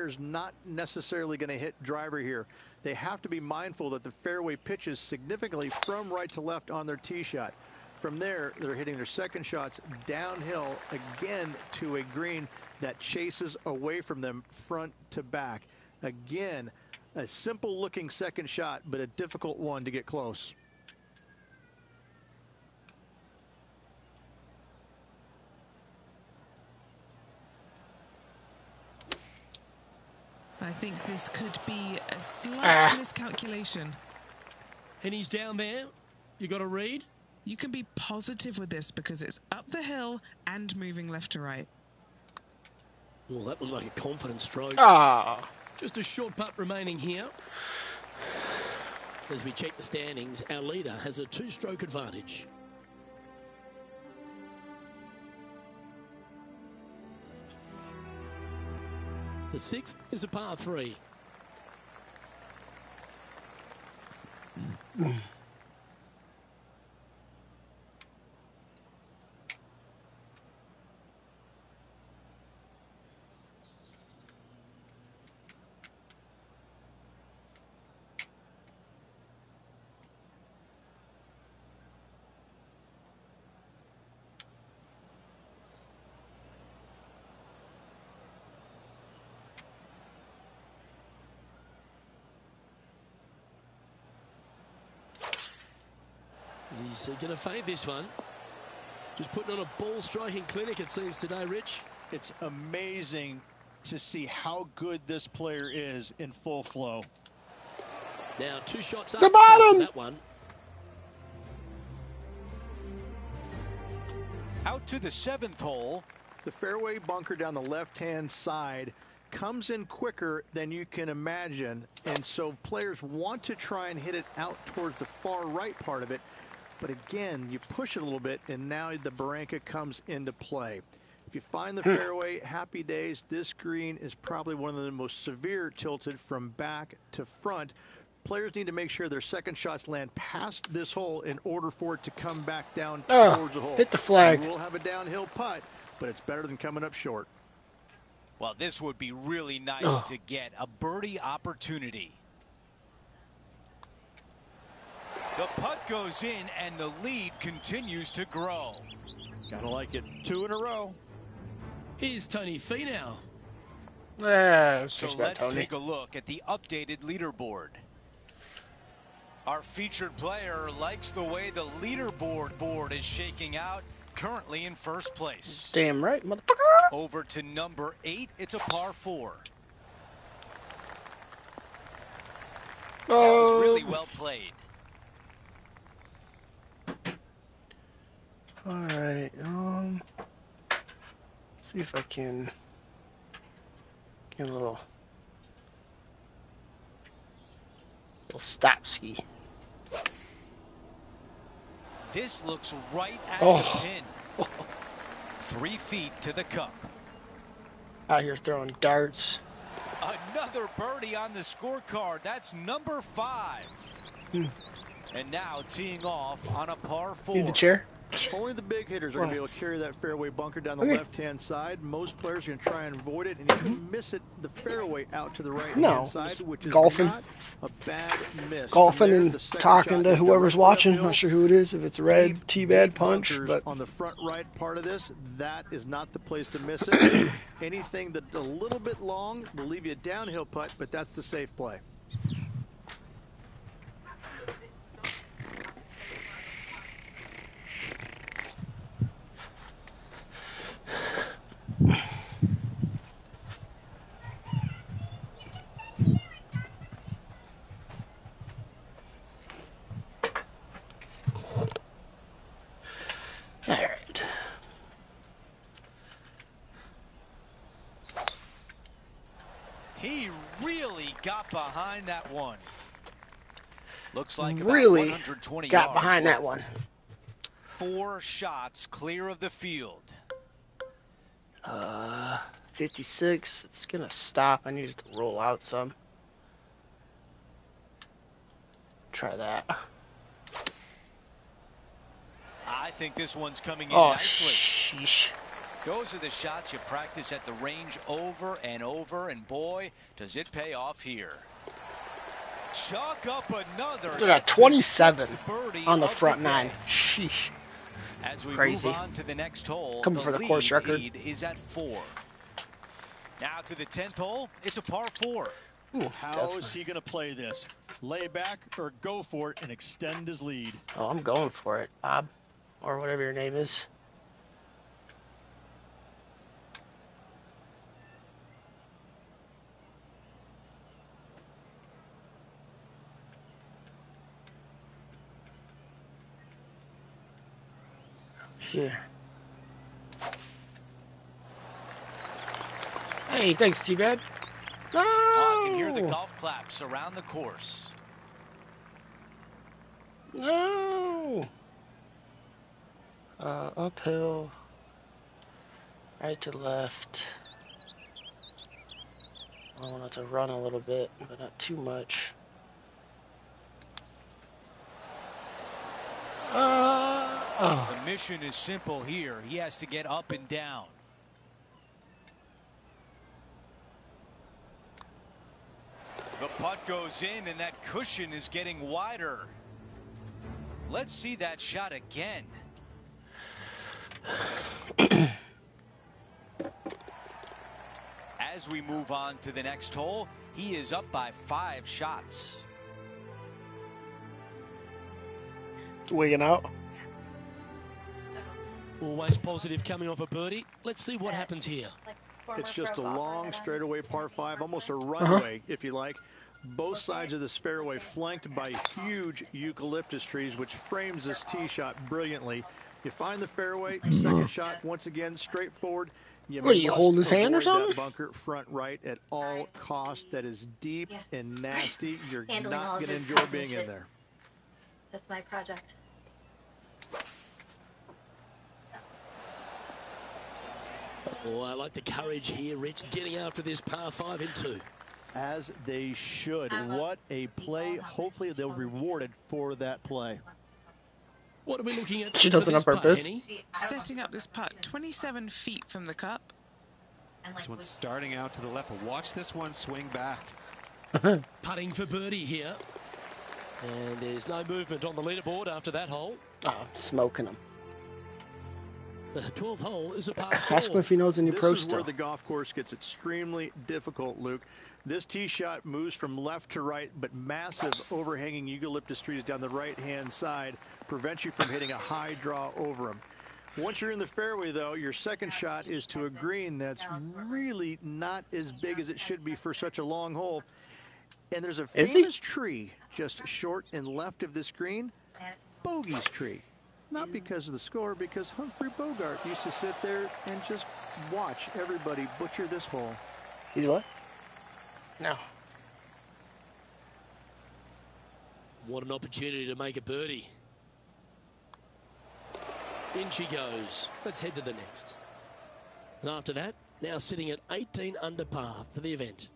player's not necessarily going to hit driver here. They have to be mindful that the fairway pitches significantly from right to left on their tee shot. From there, they're hitting their second shots downhill again to a green that chases away from them front to back. Again, a simple looking second shot, but a difficult one to get close. I think this could be a slight miscalculation. And he's down there. You got to read. You can be positive with this because it's up the hill and moving left to right. Well, that looked like a confident stroke. Just a short putt remaining here. As we check the standings, our leader has a 2-stroke advantage. The 6th is a par 3. He's going to fade this one. Just putting on a ball striking clinic, it seems, today, Rich. It's amazing to see how good this player is in full flow. Now 2 shots up. The bottom! That one. Out to the 7th hole. The fairway bunker down the left-hand side comes in quicker than you can imagine, and so players want to try and hit it out towards the far right part of it. But again, you push it a little bit, and now the Barranca comes into play. If you find the fairway, happy days. This green is probably one of the most severe tilted from back to front. Players need to make sure their second shots land past this hole in order for it to come back down towards the hole. Hit the flag. You will have a downhill putt, but it's better than coming up short. Well, this would be really nice to get a birdie opportunity. The putt goes in, and the lead continues to grow. Gotta like it. 2 in a row. Here's Tony Finau. So let's take a look at the updated leaderboard. Our featured player likes the way the leaderboard board is shaking out, currently in first place. Damn right, motherfucker. Over to number 8, it's a par 4. That was really well played. All right, see if I can get a little stop ski. This looks right at the pin. 3 feet to the cup. Out here throwing darts. Another birdie on the scorecard. That's number 5. And now teeing off on a par 4. Need the chair? Only the big hitters are going to be able to carry that fairway bunker down the left-hand side. Most players are going to try and avoid it, and you can miss it the fairway out to the right-hand side, which is golfing. not a bad miss. Golfing there, and talking to whoever's watching. Not sure who it is, if it's red, T-bad punch. But on the front right part of this, that is not the place to miss it. Anything that's a little bit long will leave you a downhill putt, but that's the safe play. He really got behind that one. Looks like about really 120 got yards behind left. that one. 4 shots clear of the field. 56. It's gonna stop. I need it to roll out some. Try that. I think this one's coming in Oh, nicely. sheesh. Those are the shots you practice at the range over and over, and boy, does it pay off here. Chalk up another. They got 27 on the front nine. Sheesh. As we Crazy. move on to the next hole, Coming for the course record. lead is at 4. Now to the 10th hole, it's a par 4. Ooh, how is he going to play this? Lay back or go for it and extend his lead? Oh, I'm going for it, Bob, or whatever your name is. Here. Hey, thanks, T-Bad. No! Oh, I can hear the golf claps around the course. No! Uphill. Right to left. I want it to run a little bit, but not too much. The mission is simple here. He has to get up and down. The putt goes in, and that cushion is getting wider. Let's see that shot again. As we move on to the next hole, he is up by 5 shots. Wigging out. Always positive coming off a birdie. Let's see what happens here. It's just a long straightaway par 5, almost a runway, if you like. Both sides of this fairway flanked by huge eucalyptus trees, which frames this tee shot brilliantly. You find the fairway, second shot, once again, straightforward. What, do you hold his hand or something? That bunker front right at all costs. That is deep and nasty. You're not going to enjoy being in there. That's my project. Oh, I like the courage here, Rich, getting after this par 5 in 2. As they should. What a play. Hopefully they'll be rewarded for that play. What are we looking at? She does it on purpose. Setting up this putt 27 feet from the cup. This one's starting out to the left. Watch this one swing back. Putting for birdie here. And there's no movement on the leaderboard after that hole. Oh, smoking him. The 12th hole is a par 4. Ask him if he knows any pro This is stuff. where the golf course gets extremely difficult, Luke. This tee shot moves from left to right, but massive overhanging eucalyptus trees down the right-hand side prevent you from hitting a high draw over them. Once you're in the fairway, though, your second shot is to a green that's really not as big as it should be for such a long hole. And there's a famous tree just short and left of this green, Bogey's tree. Not because of the score, because Humphrey Bogart used to sit there and just watch everybody butcher this hole. He's what? No. What an opportunity to make a birdie. In she goes. Let's head to the next. And after that, now sitting at 18 under par for the event.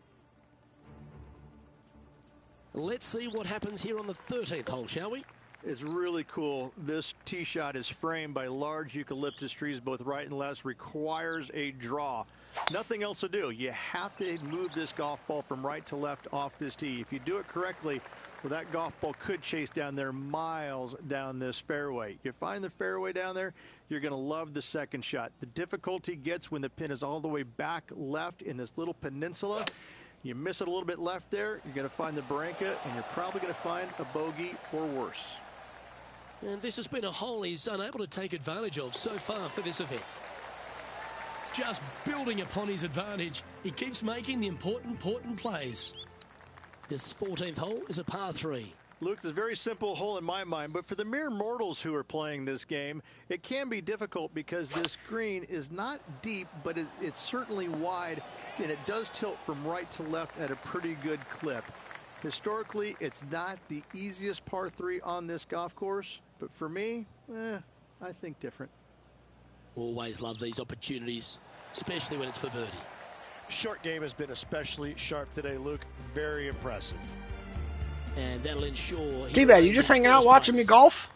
Let's see what happens here on the 13th hole, shall we? It's really cool. This tee shot is framed by large eucalyptus trees, both right and left, requires a draw. Nothing else to do. You have to move this golf ball from right to left off this tee. If you do it correctly, well, that golf ball could chase down there miles down this fairway. You find the fairway down there, you're going to love the second shot. The difficulty gets when the pin is all the way back left in this little peninsula. You miss it a little bit left there, you're going to find the barranca, and you're probably going to find a bogey or worse. And this has been a hole he's unable to take advantage of so far for this event. Just building upon his advantage, he keeps making the important plays. This 14th hole is a par 3. Luke, this is a very simple hole in my mind, but for the mere mortals who are playing this game, it can be difficult because this green is not deep, but it's certainly wide, and it does tilt from right to left at a pretty good clip. Historically, it's not the easiest par 3 on this golf course, but for me, I think different. Always love these opportunities, especially when it's for birdie. Short game has been especially sharp today, Luke. Very impressive. And that'll ensure... T-Bad, you just hanging out watching me golf?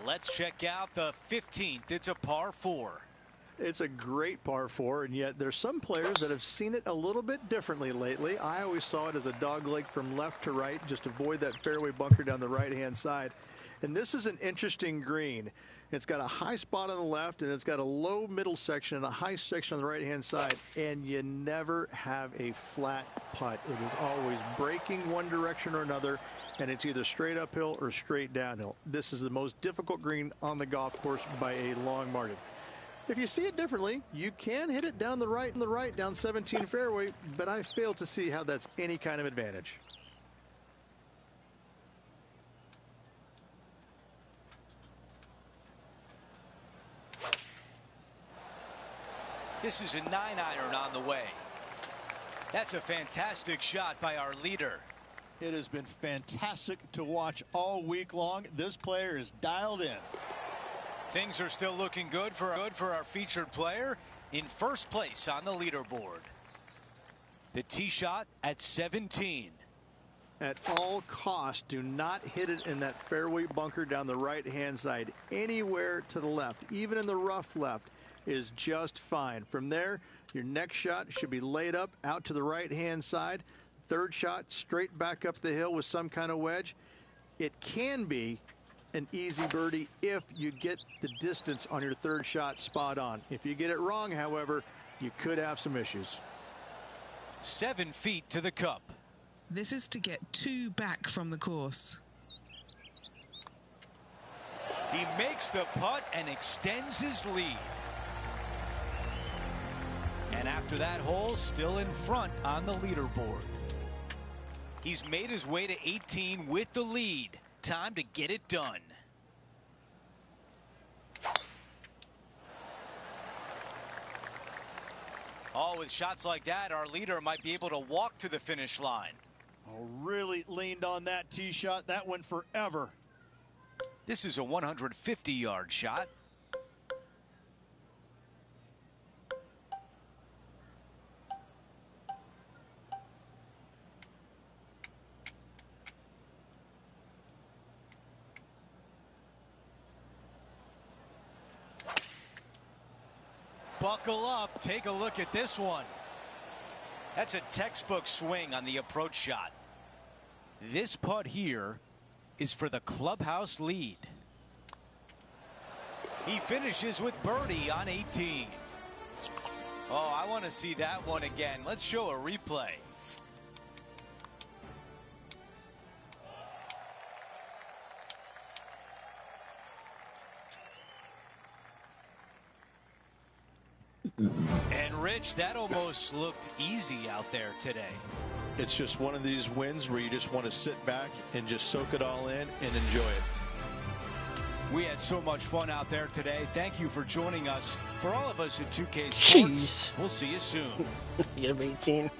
Let's check out the 15th. It's a par 4. It's a great par 4, and yet there's some players that have seen it a little bit differently lately. I always saw it as a dogleg from left to right, just avoid that fairway bunker down the right-hand side. And this is an interesting green. It's got a high spot on the left, and it's got a low middle section and a high section on the right-hand side, and you never have a flat putt. It is always breaking one direction or another, and it's either straight uphill or straight downhill. This is the most difficult green on the golf course by a long margin. If you see it differently, you can hit it down the right and the right down 17 fairway, but I fail to see how that's any kind of advantage. This is a 9-iron on the way. That's a fantastic shot by our leader. It has been fantastic to watch all week long. This player is dialed in. Things are still looking good for our featured player in first place on the leaderboard. The tee shot at 17. At all costs, do not hit it in that fairway bunker down the right-hand side. Anywhere to the left, even in the rough left, is just fine. From there, your next shot should be laid up out to the right-hand side. Third shot, straight back up the hill with some kind of wedge. It can be an easy birdie if you get the distance on your third shot spot on. If you get it wrong, however, you could have some issues. 7 feet to the cup. This is to get 2 back from the course. He makes the putt and extends his lead. And after that hole, still in front on the leaderboard. He's made his way to 18 with the lead. Time to get it done. Oh, with shots like that, our leader might be able to walk to the finish line. Oh, really leaned on that tee shot. That went forever. This is a 150-yard shot. Buckle up. Take a look at this one. That's a textbook swing on the approach shot. This putt here is for the clubhouse lead. He finishes with birdie on 18. Oh, I want to see that one again. Let's show a replay. And Rich, that almost looked easy out there today. It's just one of these wins where you just want to sit back and just soak it all in and enjoy it. We had so much fun out there today. Thank you for joining us. For all of us at 2K Sports, Jeez. We'll see you soon. You have 18.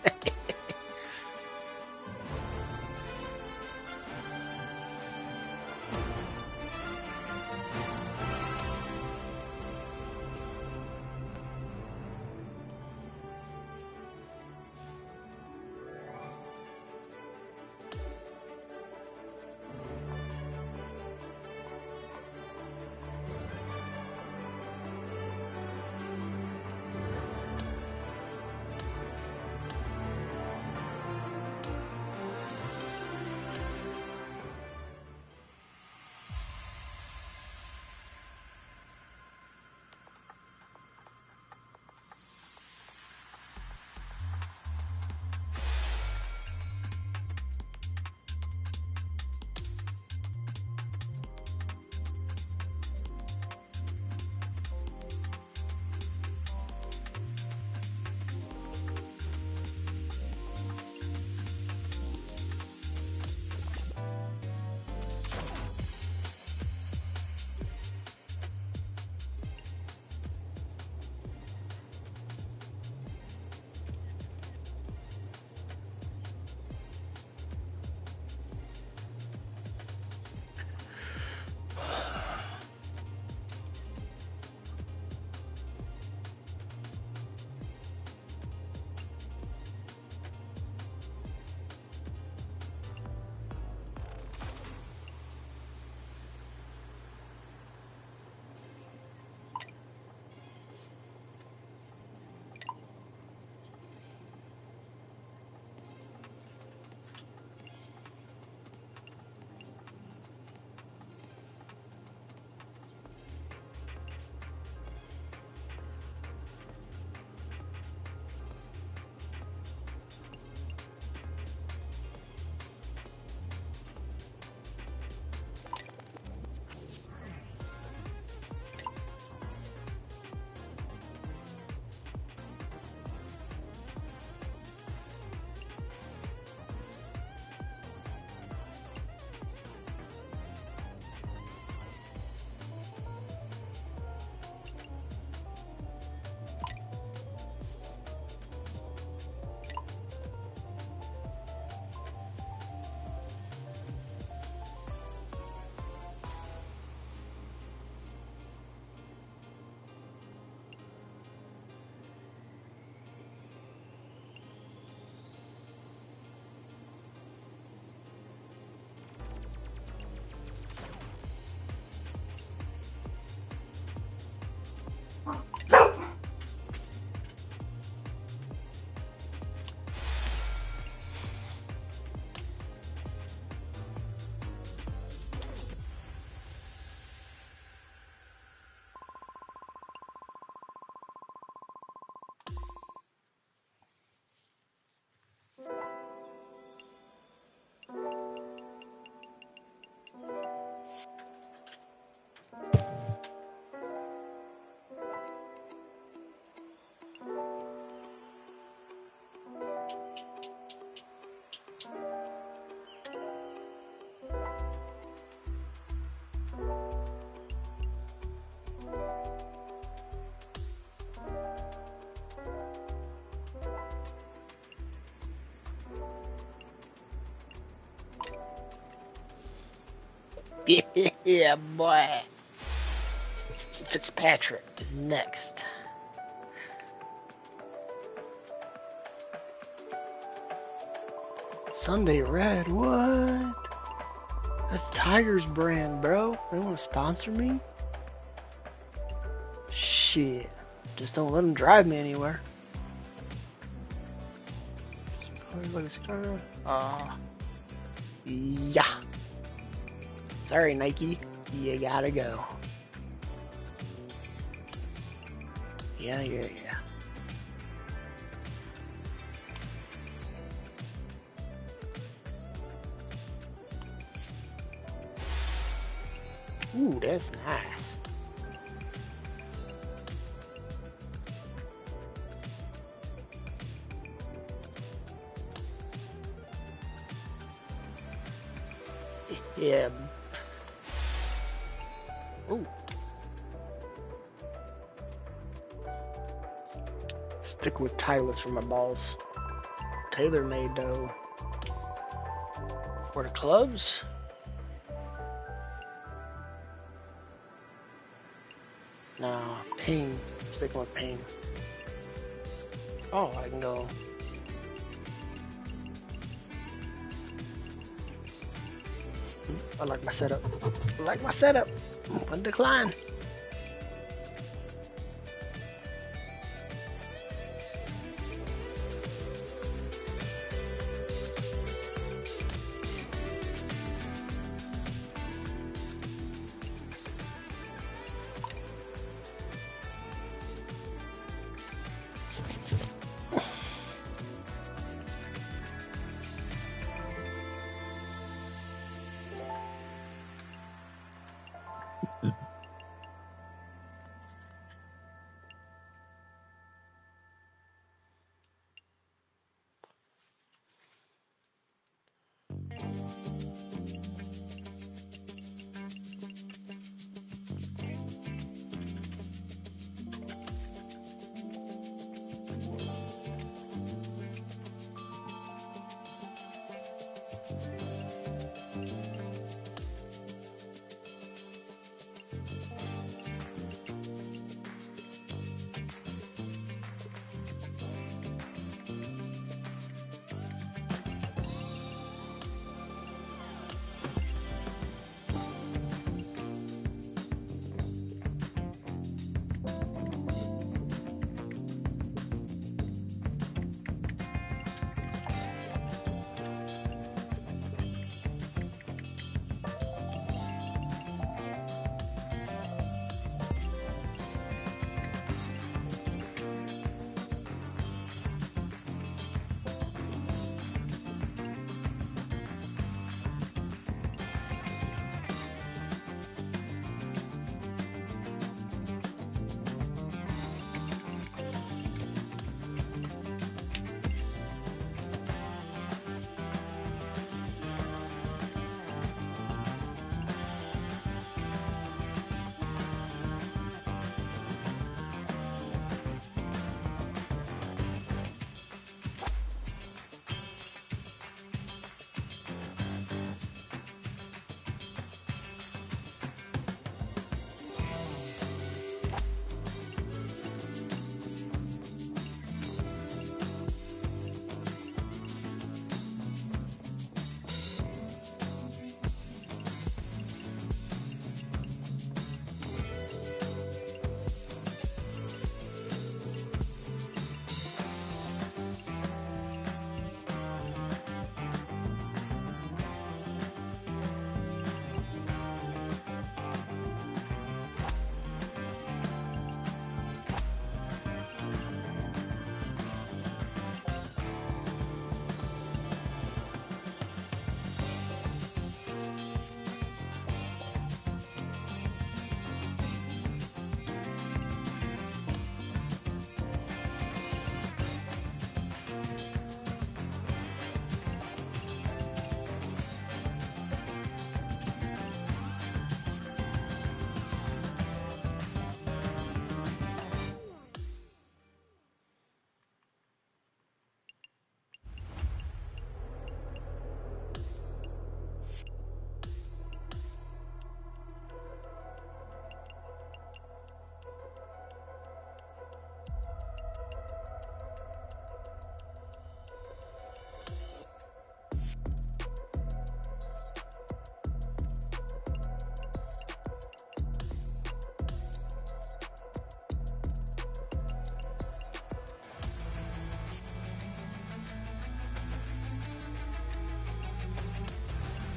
Yeah, boy. Fitzpatrick is next. Sunday Red, what? That's Tiger's brand, bro. They want to sponsor me? Shit. Just don't let them drive me anywhere. Yeah. Sorry, Nike. You gotta go. Yeah. Ooh, that's nice. Yeah. Ooh. Stick with Titleist for my balls. Tailor-made though. For the clubs. No, pain. Sticking with pain. Oh, I can go. I like my setup. One decline.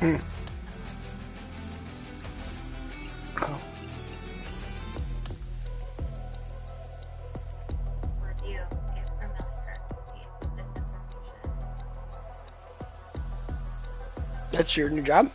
Oh. Review if familiar with this information. That's your new job?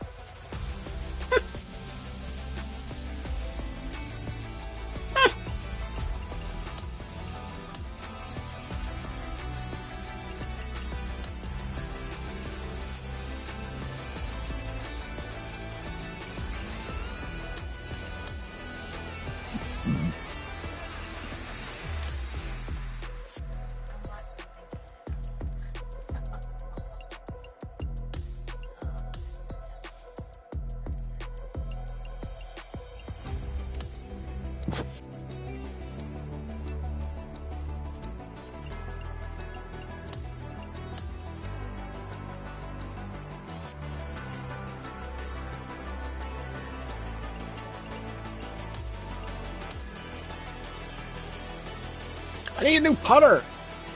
I need a new putter,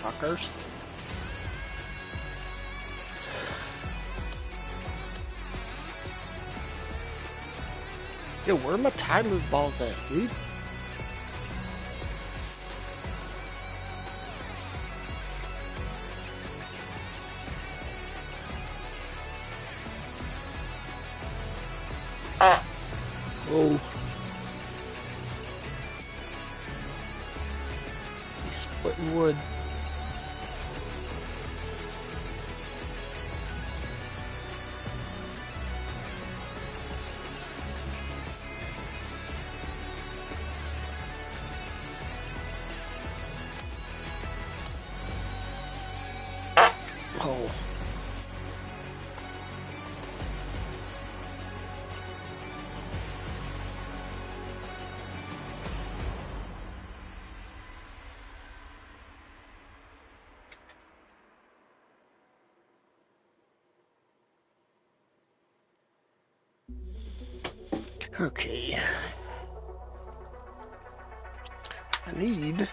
fuckers. Yo, where are my Tyler's balls at, dude? Ah. Oh. He's splitting wood. Oh. Okay. I need...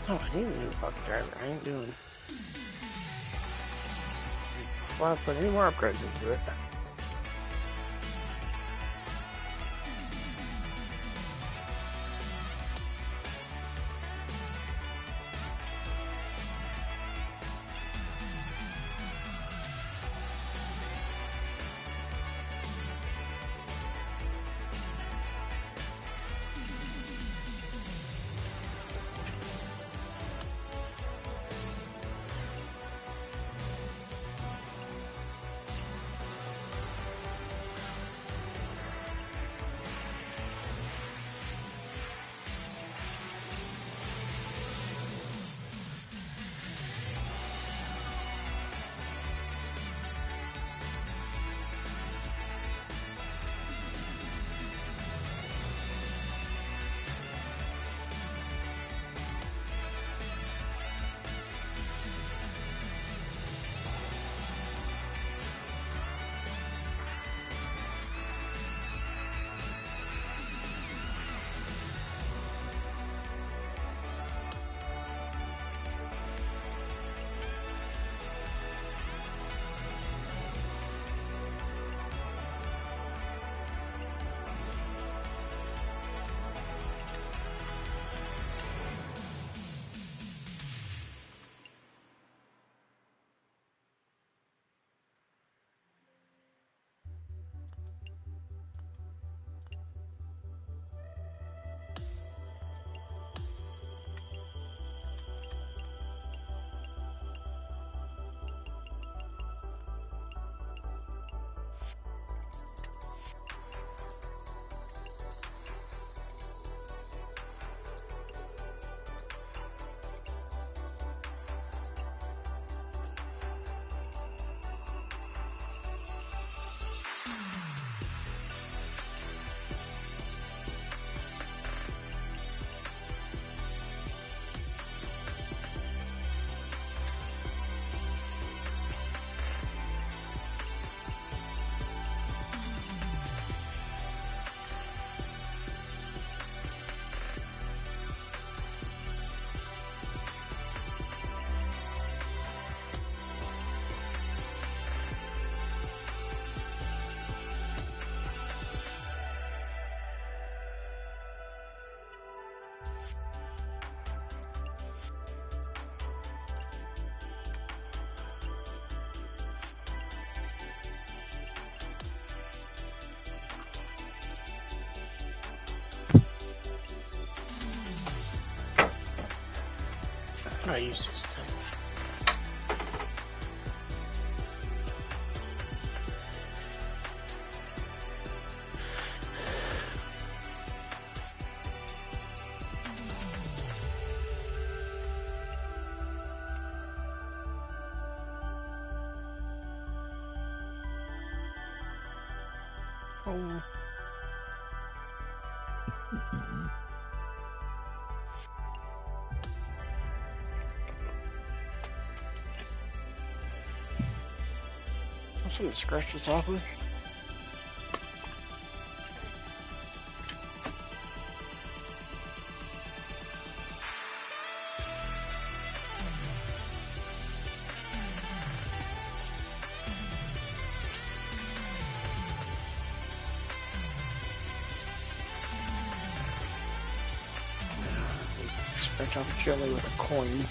Oh, I need a new fuck driver. I ain't doing... Why I put any more upgrades into it? I use this thing. Oh. Something to scratch this off with. Scratch off a jelly with a coin.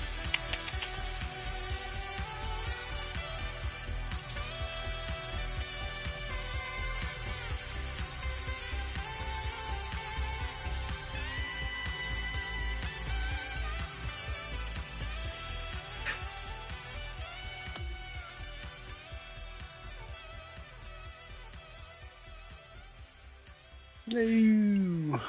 No.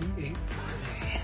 E8 play.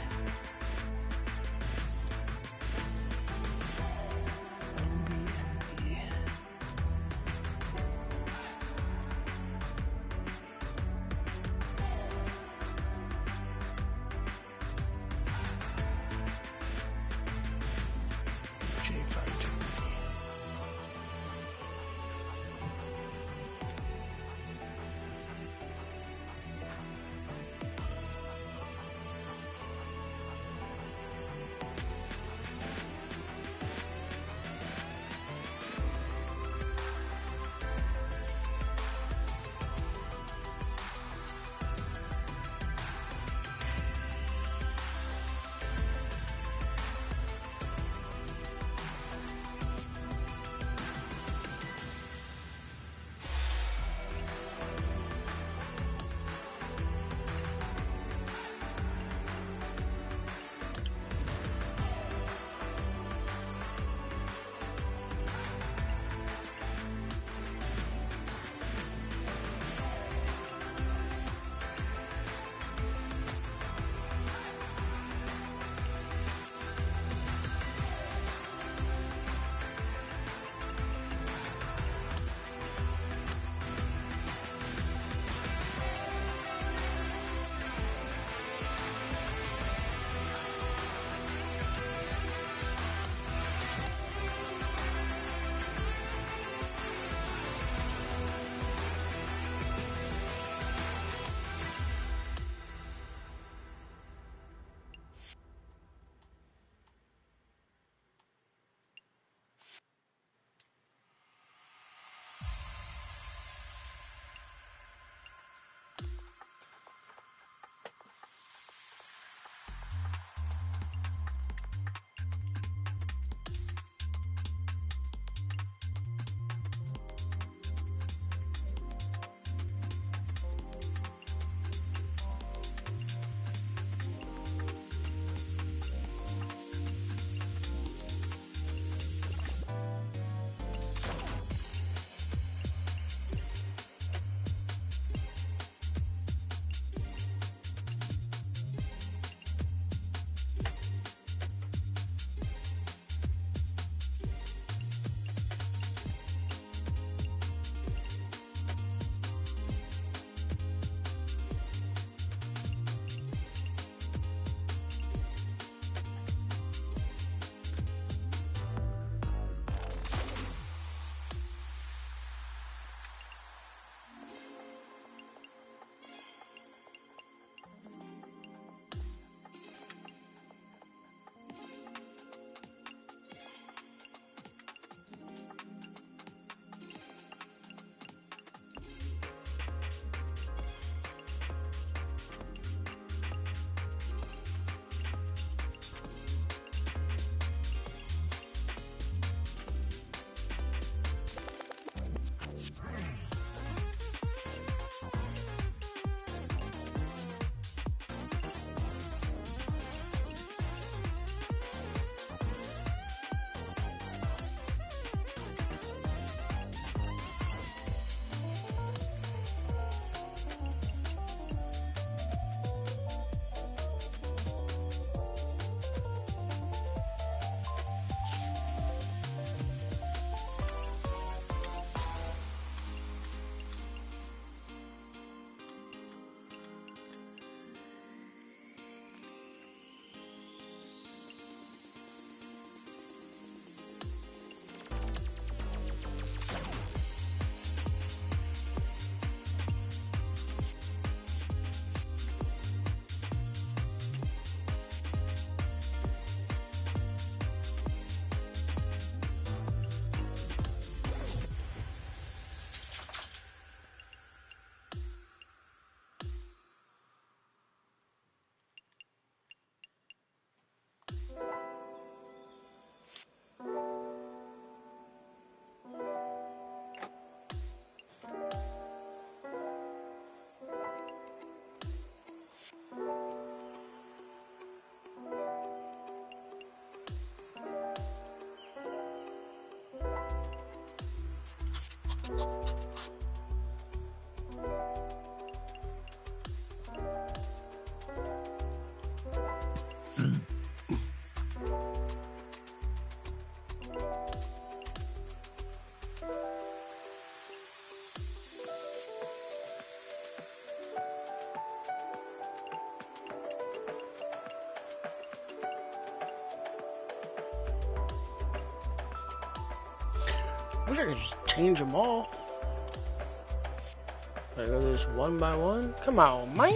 Wish I could just change them all. Gotta go this one by one. Come on, man.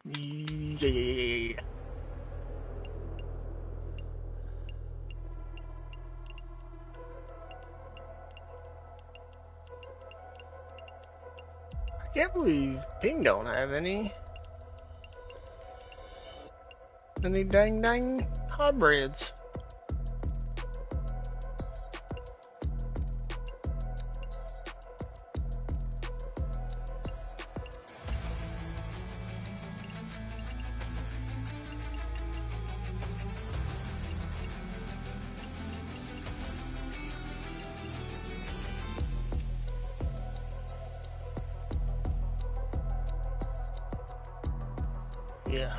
Yeah. I can't believe Ping don't have any dang hybrids. Yeah.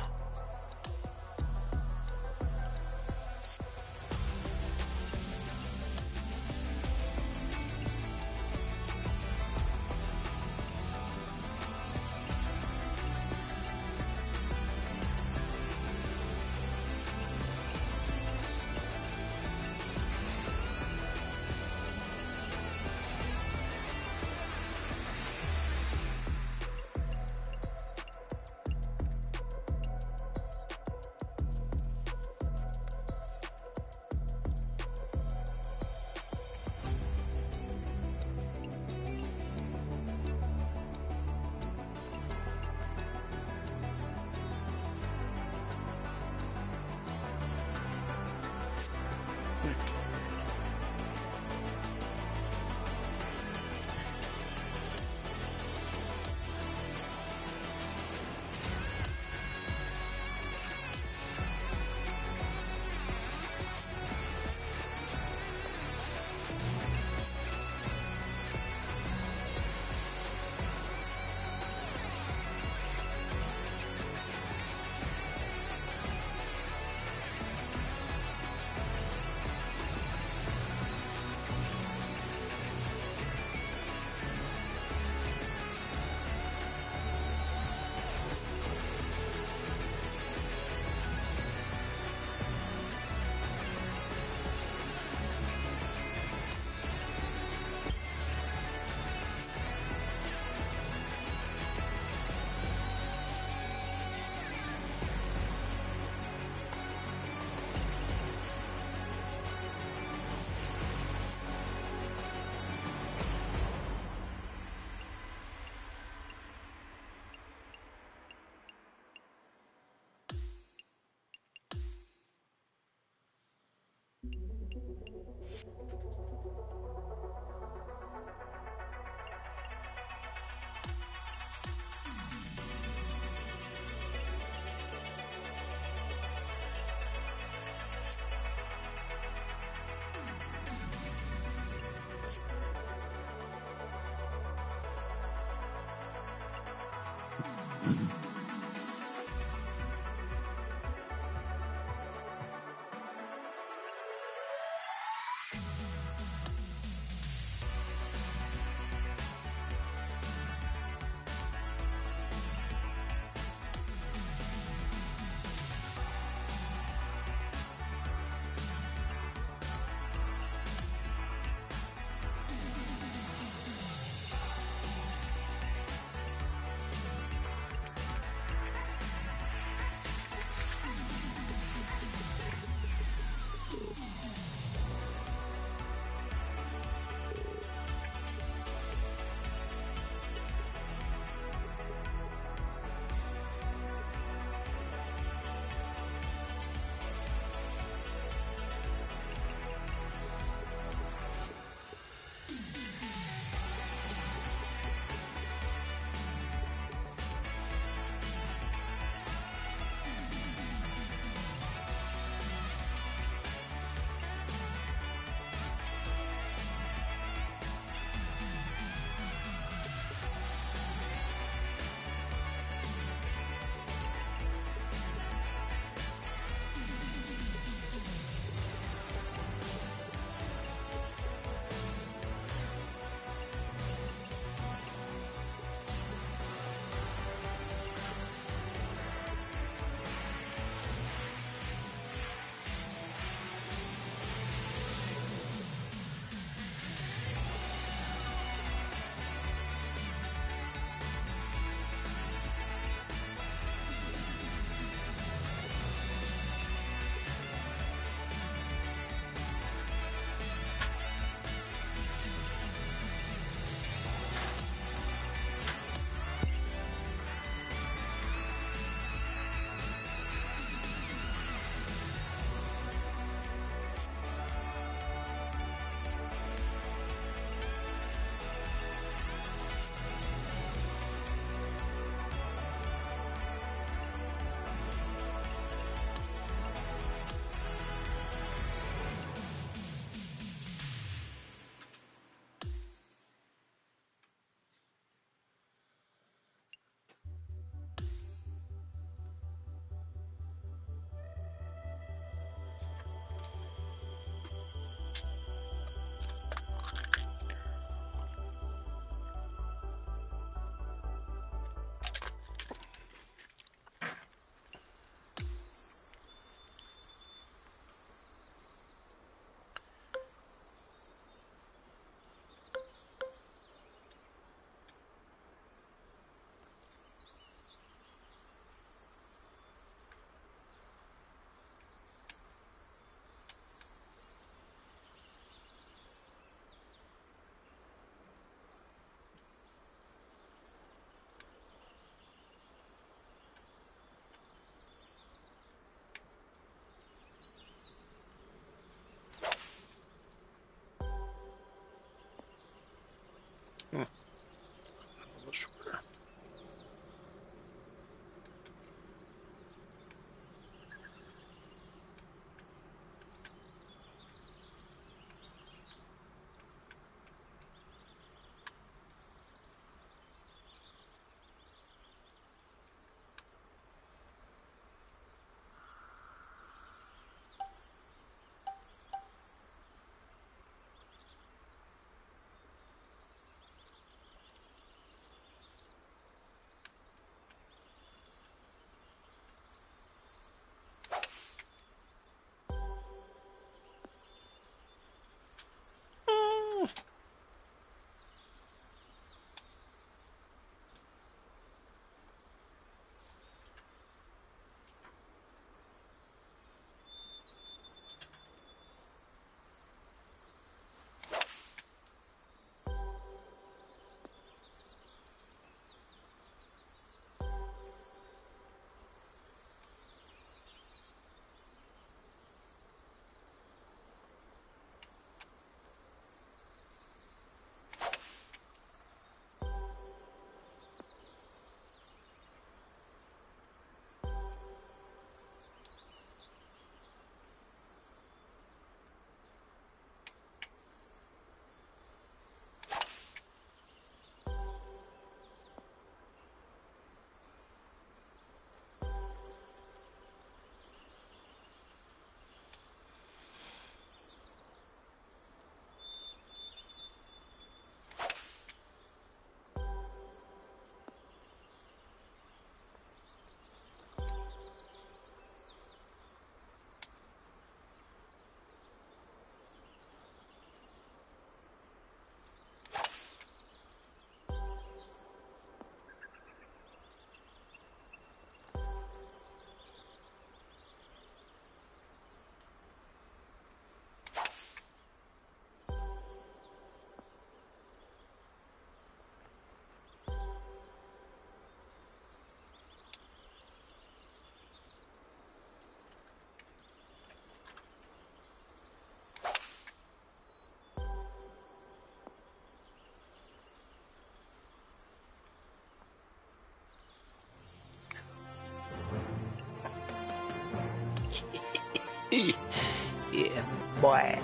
Yeah, boy.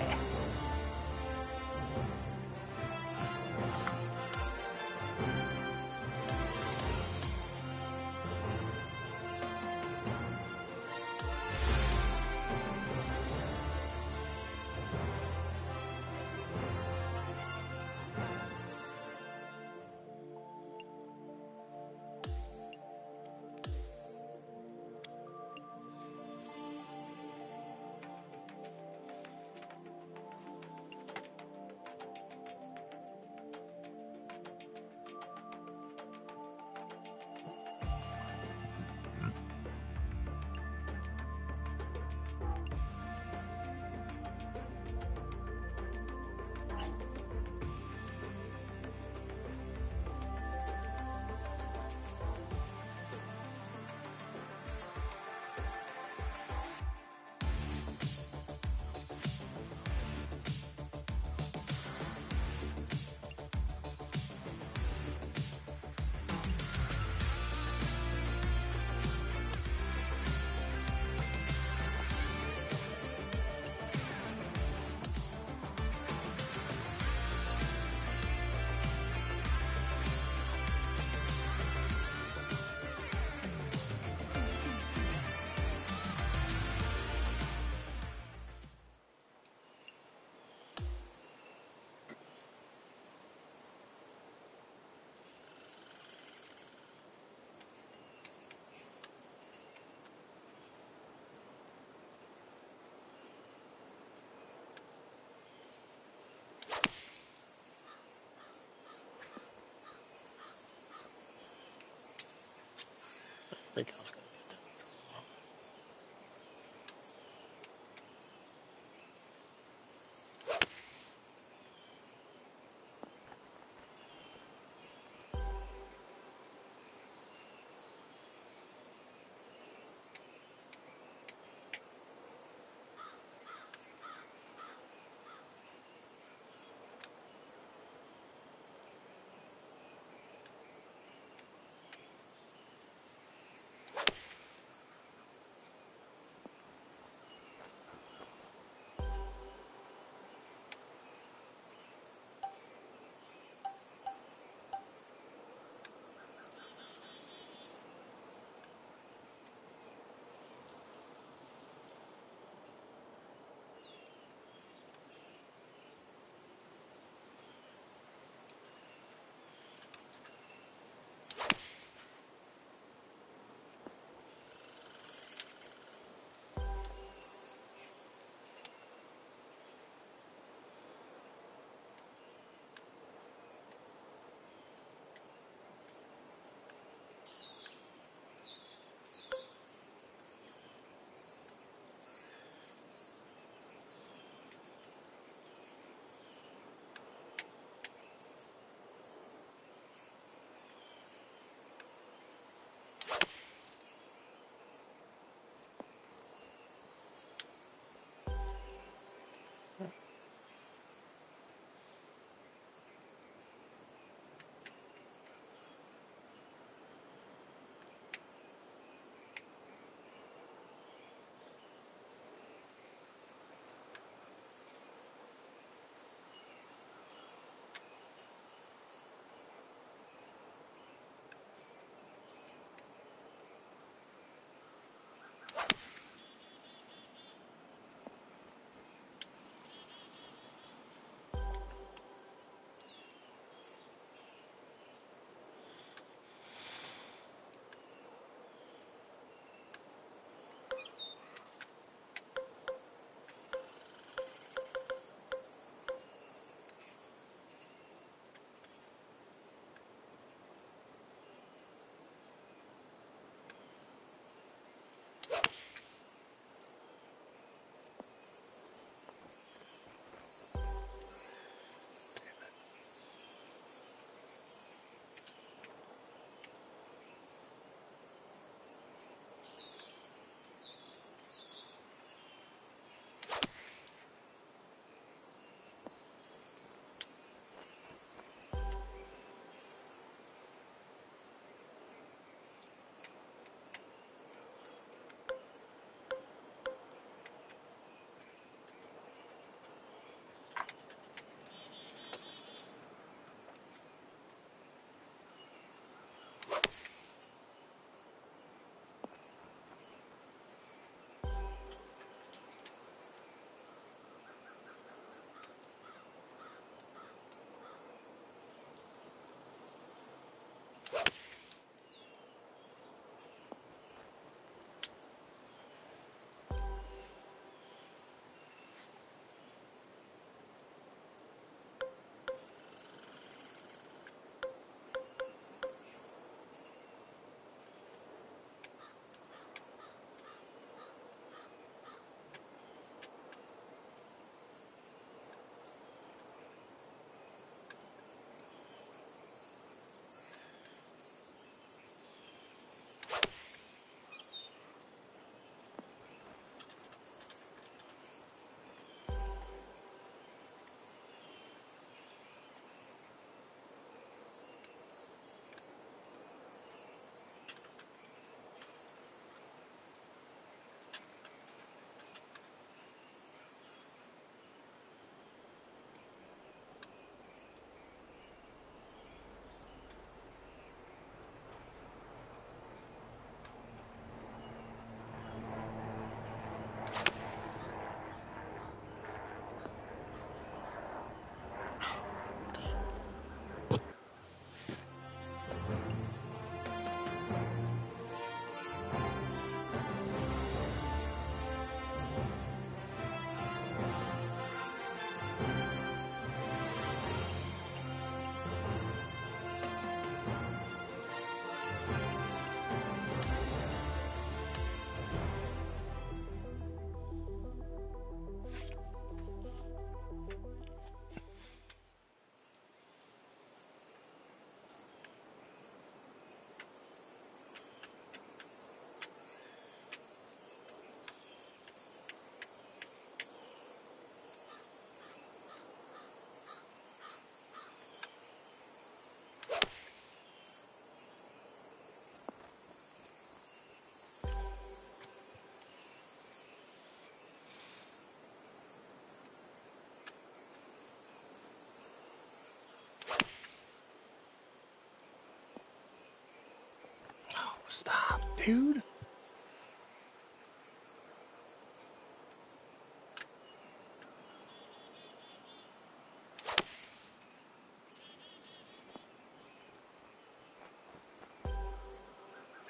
I think I was gonna get that. dude.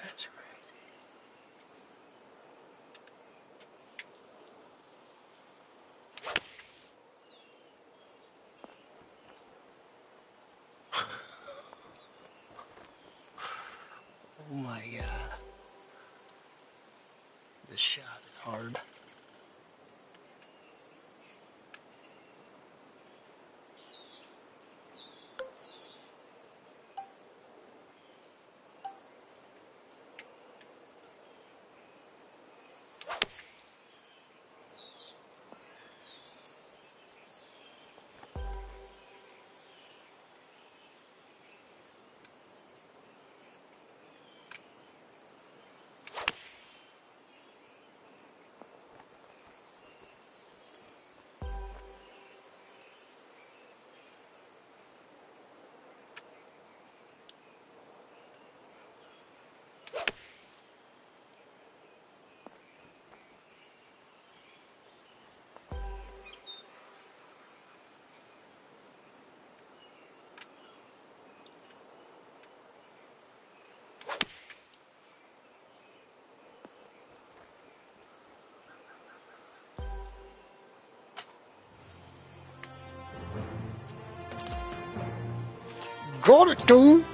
That's crazy. Oh my god. This shot is hard. Got it, dude.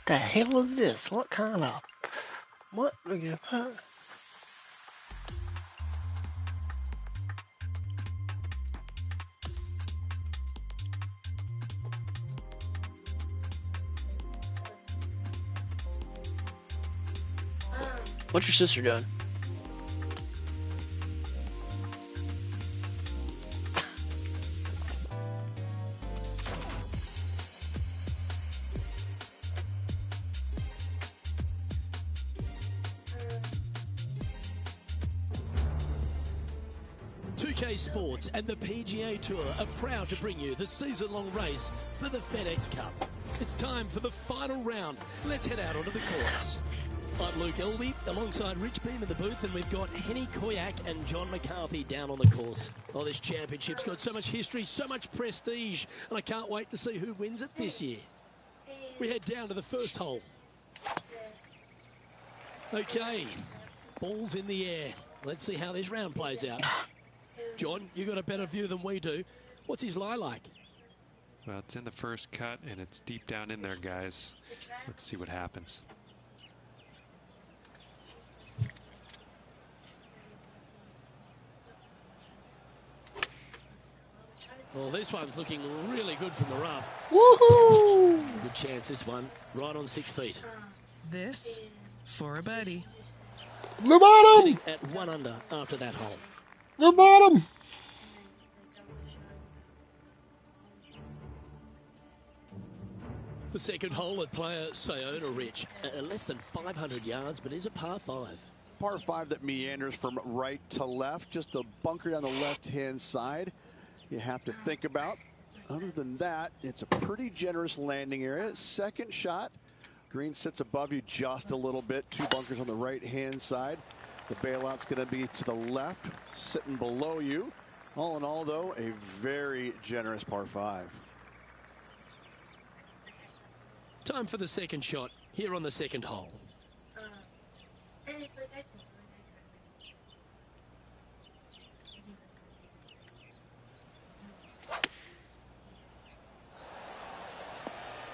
The hell is this? What kind of... What? What's your sister doing? Sports and the PGA Tour are proud to bring you the season-long race for the FedEx Cup. It's time for the final round. Let's head out onto the course. I'm Luke Elby alongside Rich Beam in the booth, and we've got Henny Koyak and John McCarthy down on the course. Oh, this championship's got so much history, so much prestige, and I can't wait to see who wins it this year. We head down to the first hole. Okay, ball's in the air. Let's see how this round plays out. John, you got a better view than we do. What's his lie like? Well, it's in the first cut, and it's deep down in there, guys. Let's see what happens. Well, this one's looking really good from the rough. Woohoo! Good chance, this one. Right on 6 feet. This for a birdie. The bottom! Sitting at 1 under after that hole. The bottom! The second hole at player Sayona Rich. Less than 500 yards, but is a par 5. Par 5 that meanders from right to left. Just a bunker down the left-hand side you have to think about. Other than that, it's a pretty generous landing area. Second shot. Green sits above you just a little bit. 2 bunkers on the right-hand side. The bailout's going to be to the left, sitting below you. All in all, though, a very generous par 5. Time for the second shot here on the second hole.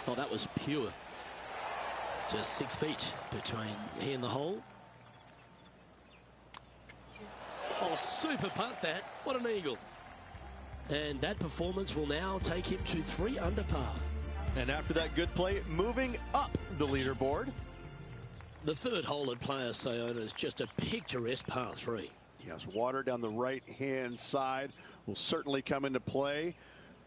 Oh, that was pure. Just 6 feet between he and the hole. Oh, super putt that. What an eagle. And that performance will now take him to 3 under par. And after that good play, moving up the leaderboard. The third hole at player Sayona is just a picturesque par 3. Yes, water down the right-hand side will certainly come into play.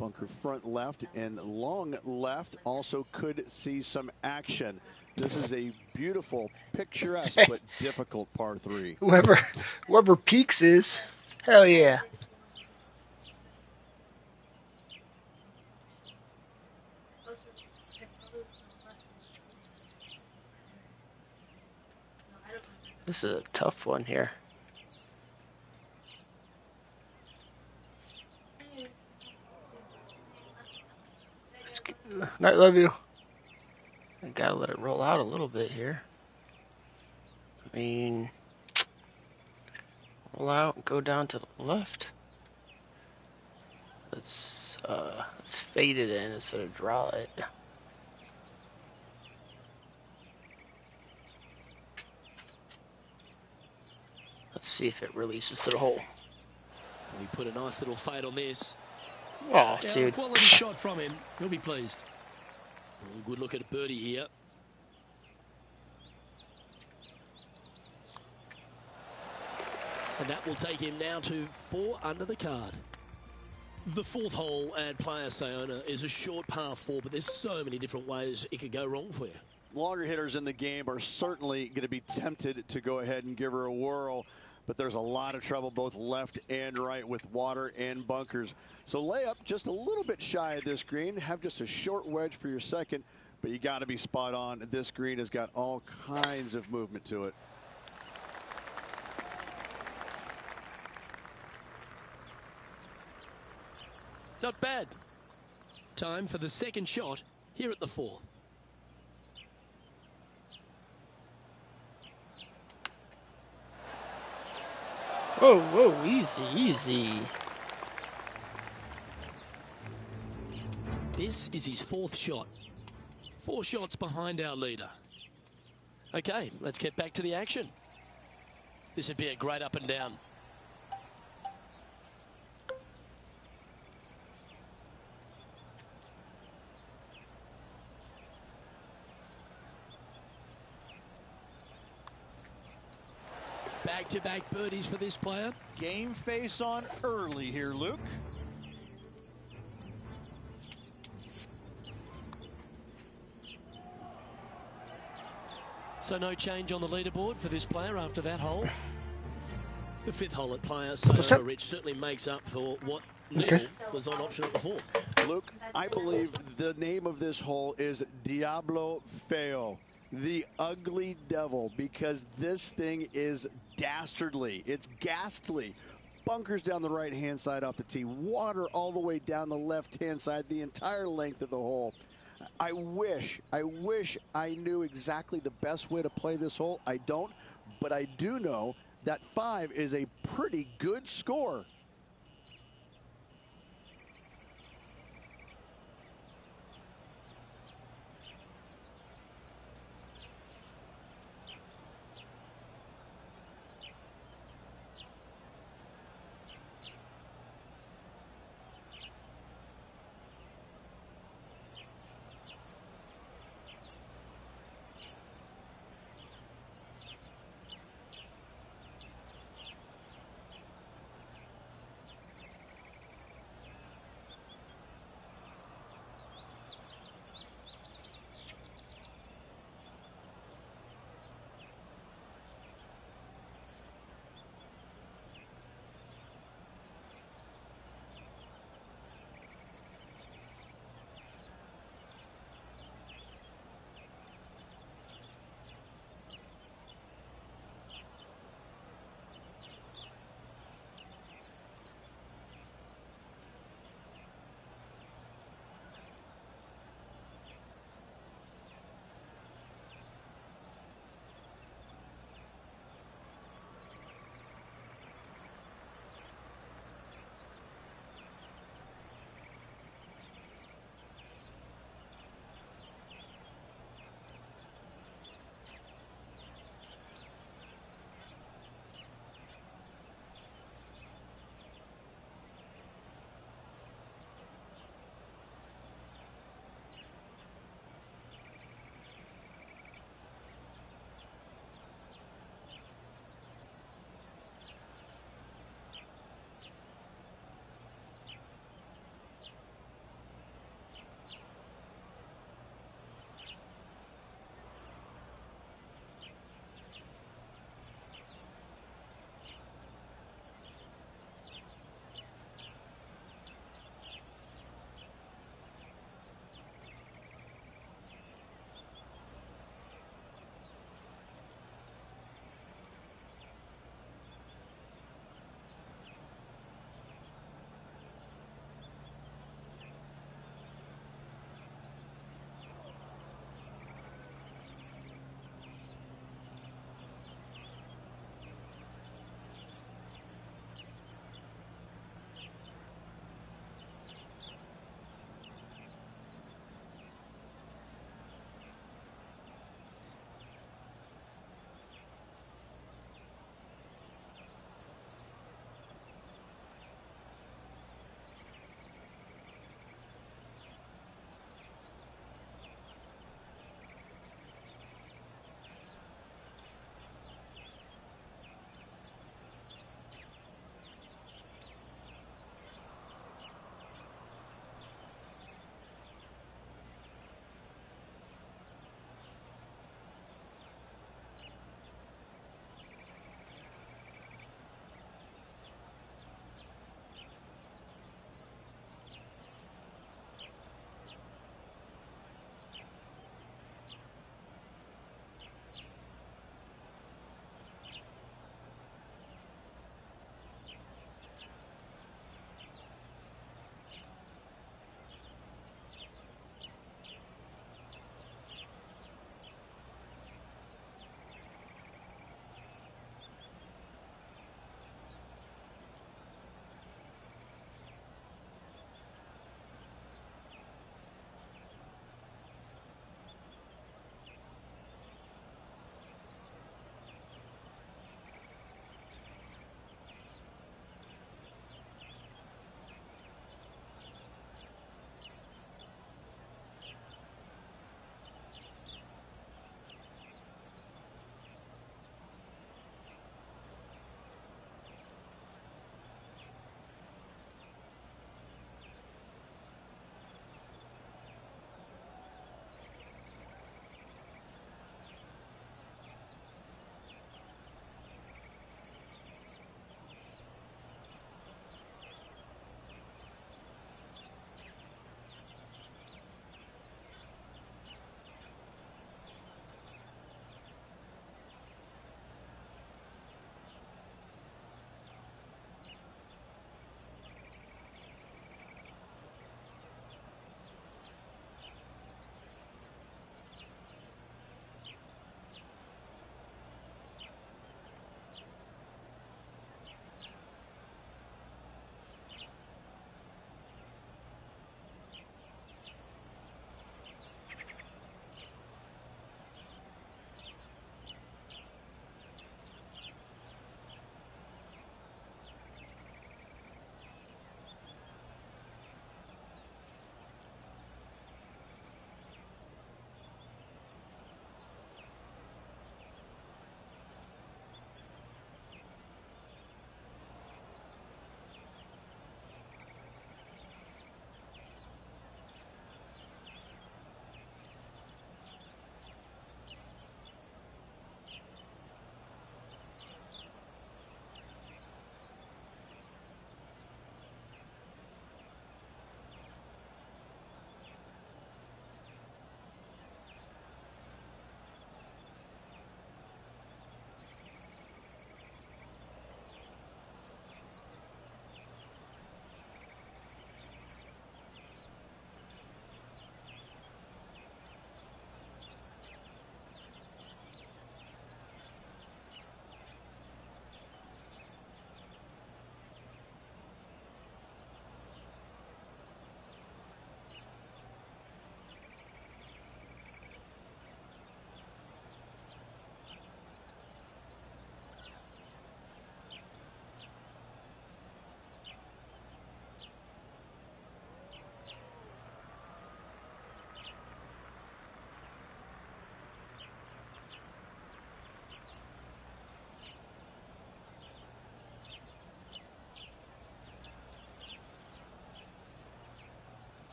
Bunker front left and long left also could see some action. This is a beautiful, picturesque, but difficult par 3. Whoever peaks is, hell yeah. This is a tough one here. I love you. I gotta let it roll out a little bit here. I mean, roll out and go down to the left. Let's fade it in instead of draw it. Let's see if it releases to the hole. He put a nice little fade on this. Oh, Yeah, dude. quality shot from him. He'll be pleased. Oh, good look at a birdie here. And that will take him now to 4 under the card. The 4th hole at Playa Sayona is a short par 4, but there's so many different ways it could go wrong for you. Longer hitters in the game are certainly going to be tempted to go ahead and give her a whirl, but there's a lot of trouble both left and right with water and bunkers. So lay up just a little bit shy of this green, have just a short wedge for your second, but you got to be spot on. This green has got all kinds of movement to it. Not bad. Time for the second shot here at the 4th. Whoa, whoa, easy, easy. This is his 4th shot. 4 shots behind our leader. Okay, let's get back to the action. This would be a great up and down. Back-to-back birdies for this player. Game face on early here, Luke. So no change on the leaderboard for this player after that hole. The 5th hole at Playa Sayona, Rich, certainly makes up for what little was on option at the 4th. Luke, I believe the name of this hole is Diablo Feo, the ugly devil, because this thing is dastardly. It's ghastly. Bunkers down the right-hand side off the tee, water all the way down the left-hand side, the entire length of the hole. I wish I knew exactly the best way to play this hole. I don't, but I do know that 5 is a pretty good score.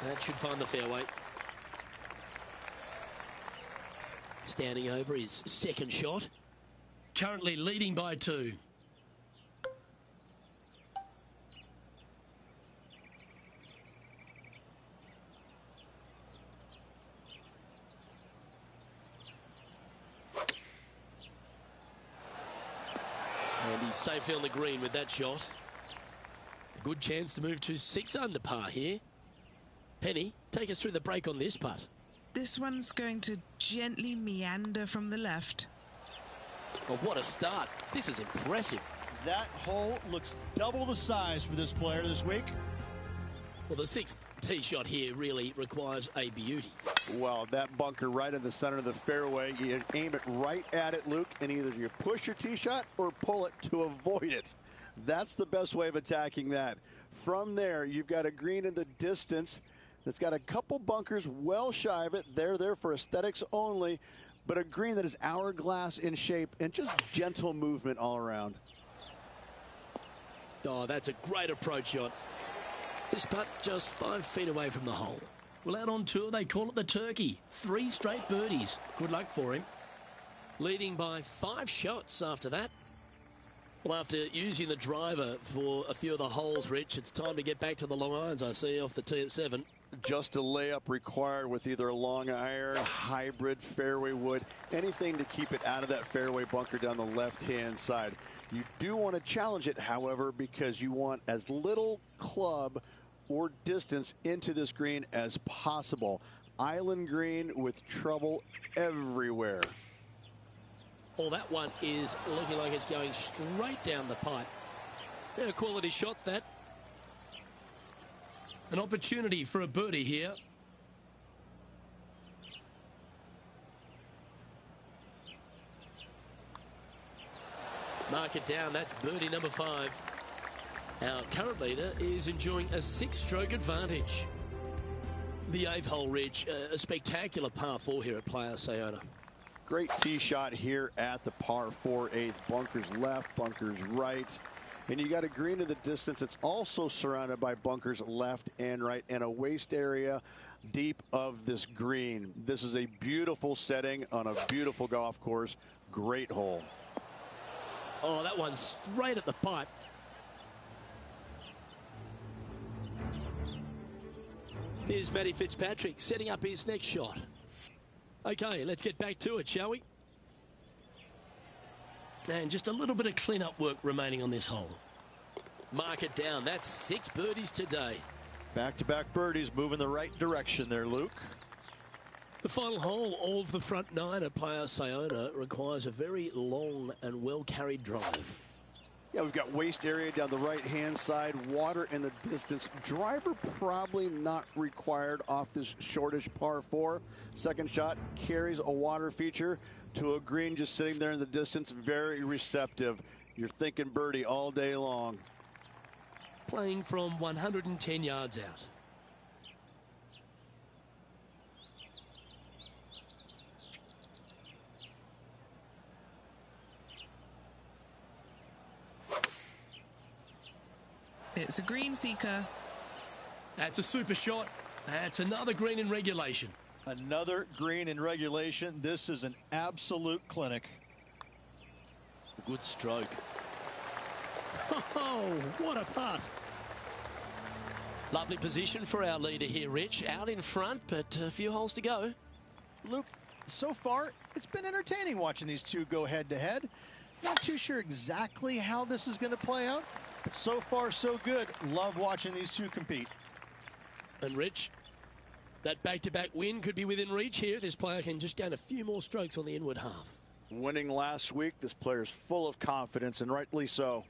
That should find the fairway. Standing over his second shot. Currently leading by 2. And he's safely on the green with that shot. A good chance to move to 6 under par here. Penny, take us through the break on this putt. This one's going to gently meander from the left. Oh, what a start. This is impressive. That hole looks double the size for this player this week. Well, the 6th tee shot here really requires a beauty. Well, that bunker right in the center of the fairway, you aim it right at it, Luke, and either you push your tee shot or pull it to avoid it. That's the best way of attacking that. From there, you've got a green in the distance that's got a couple bunkers well shy of it. They're there for aesthetics only, but a green that is hourglass in shape and just gentle movement all around. Oh, that's a great approach shot. This putt just 5 feet away from the hole. Well, out on tour, they call it the turkey. 3 straight birdies. Good luck for him. Leading by 5 shots after that. Well, after using the driver for a few of the holes, Rich, it's time to get back to the long irons, I see, off the tee at 7. Just a layup required with either a long iron, hybrid, fairway wood, anything to keep it out of that fairway bunker down the left-hand side. You do want to challenge it, however, because you want as little club or distance into this green as possible. Island green with trouble everywhere. Well, that one is looking like it's going straight down the pipe. Yeah, a quality shot, that. An opportunity for a birdie here. Mark it down. That's birdie number 5. Our current leader is enjoying a 6-stroke advantage. The 8th hole, Ridge, a spectacular par 4 here at Playa Sayona. Great tee shot here at the par 4 8th. Bunkers left, bunkers right. And you got a green in the distance. It's also surrounded by bunkers left and right and a waste area deep of this green. This is a beautiful setting on a beautiful golf course. Great hole. Oh, that one's straight at the pipe. Here's Matty Fitzpatrick setting up his next shot. Okay, let's get back to it, shall we? And just a little bit of clean-up work remaining on this hole. Mark it down. That's 6 birdies today. Back-to-back birdies moving the right direction there, Luke. The final hole of the front 9 at Playa Sayona requires a very long and well-carried drive. Yeah, we've got waste area down the right-hand side, water in the distance. Driver probably not required off this shortish par 4. Second shot carries a water feature to a green just sitting there in the distance. Very receptive. You're thinking birdie all day long. Playing from 110 yards out. It's a green seeker. That's a super shot. That's another green in regulation. Another green in regulation. This is an absolute clinic. A good stroke. Oh, what a putt. Lovely position for our leader here, Rich. Out in front, but a few holes to go. Luke, so far, it's been entertaining watching these two go head-to-head. Not too sure exactly how this is going to play out, but so far, so good. Love watching these two compete. And Rich, that back-to-back win could be within reach here. This player can just gain a few more strokes on the inward half. Winning last week, this player's full of confidence, and rightly so.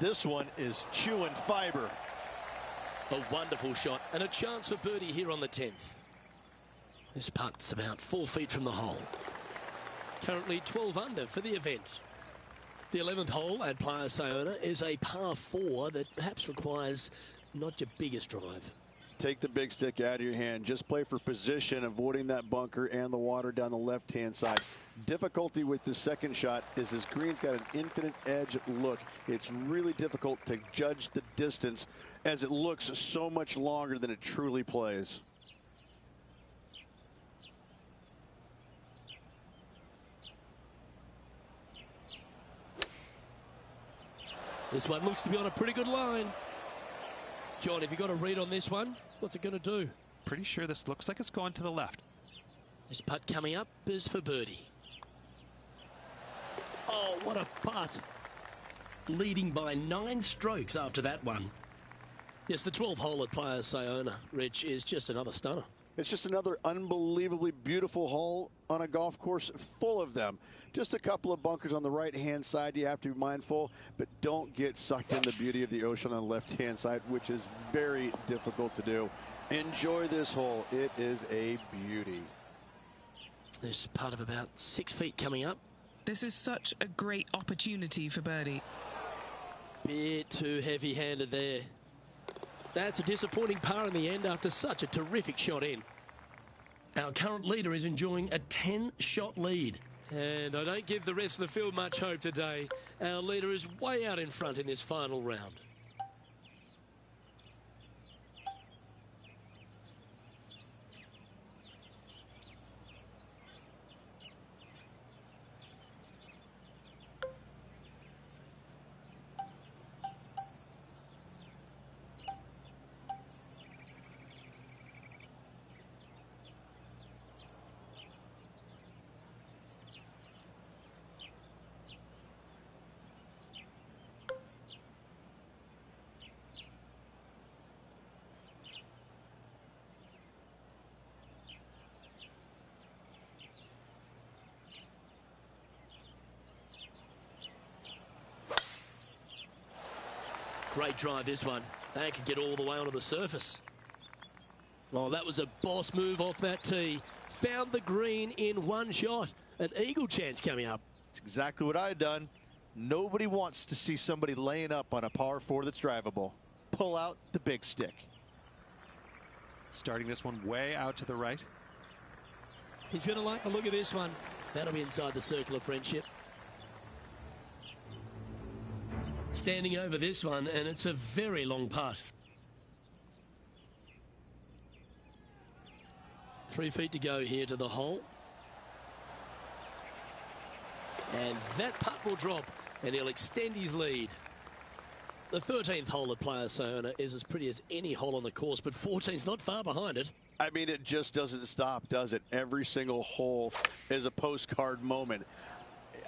This one is chewing fiber. A wonderful shot and a chance for birdie here on the 10th. This putt's about 4 feet from the hole. Currently 12 under for the event. The 11th hole at Playa Sayona is a par 4 that perhaps requires not your biggest drive. Take the big stick out of your hand. Just play for position, avoiding that bunker and the water down the left-hand side. Difficulty with the second shot is this green's got an infinite edge look. It's really difficult to judge the distance as it looks so much longer than it truly plays. This one looks to be on a pretty good line. John, have you got a read on this one? What's it going to do? Pretty sure this looks like it's going to the left. This putt coming up is for birdie. Oh, what a putt. Leading by 9 strokes after that one. Yes, the 12th hole at Players Sayona, Rich, is just another stunner. It's just another unbelievably beautiful hole on a golf course full of them. Just a couple of bunkers on the right-hand side you have to be mindful, but don't get sucked in the beauty of the ocean on the left-hand side, which is very difficult to do. Enjoy this hole. It is a beauty. There's part of about 6 feet coming up. This is such a great opportunity for birdie. Bit too heavy-handed there. That's a disappointing par in the end after such a terrific shot in. Our current leader is enjoying a 10-shot lead. And I don't give the rest of the field much hope today. Our leader is way out in front in this final round. Great drive, this one. They could get all the way onto the surface. Well, that was a boss move off that tee. Found the green in one shot. An eagle chance coming up. It's exactly what I had done. Nobody wants to see somebody laying up on a par 4 that's drivable. Pull out the big stick. Starting this one way out to the right. He's going to like the look of this one. That'll be inside the circle of friendship. Standing over this one, and it's a very long putt. 3 feet to go here to the hole. And that putt will drop, and he'll extend his lead. The 13th hole at Players Sayona is as pretty as any hole on the course, but 14's not far behind it. I mean, it just doesn't stop, does it? Every single hole is a postcard moment.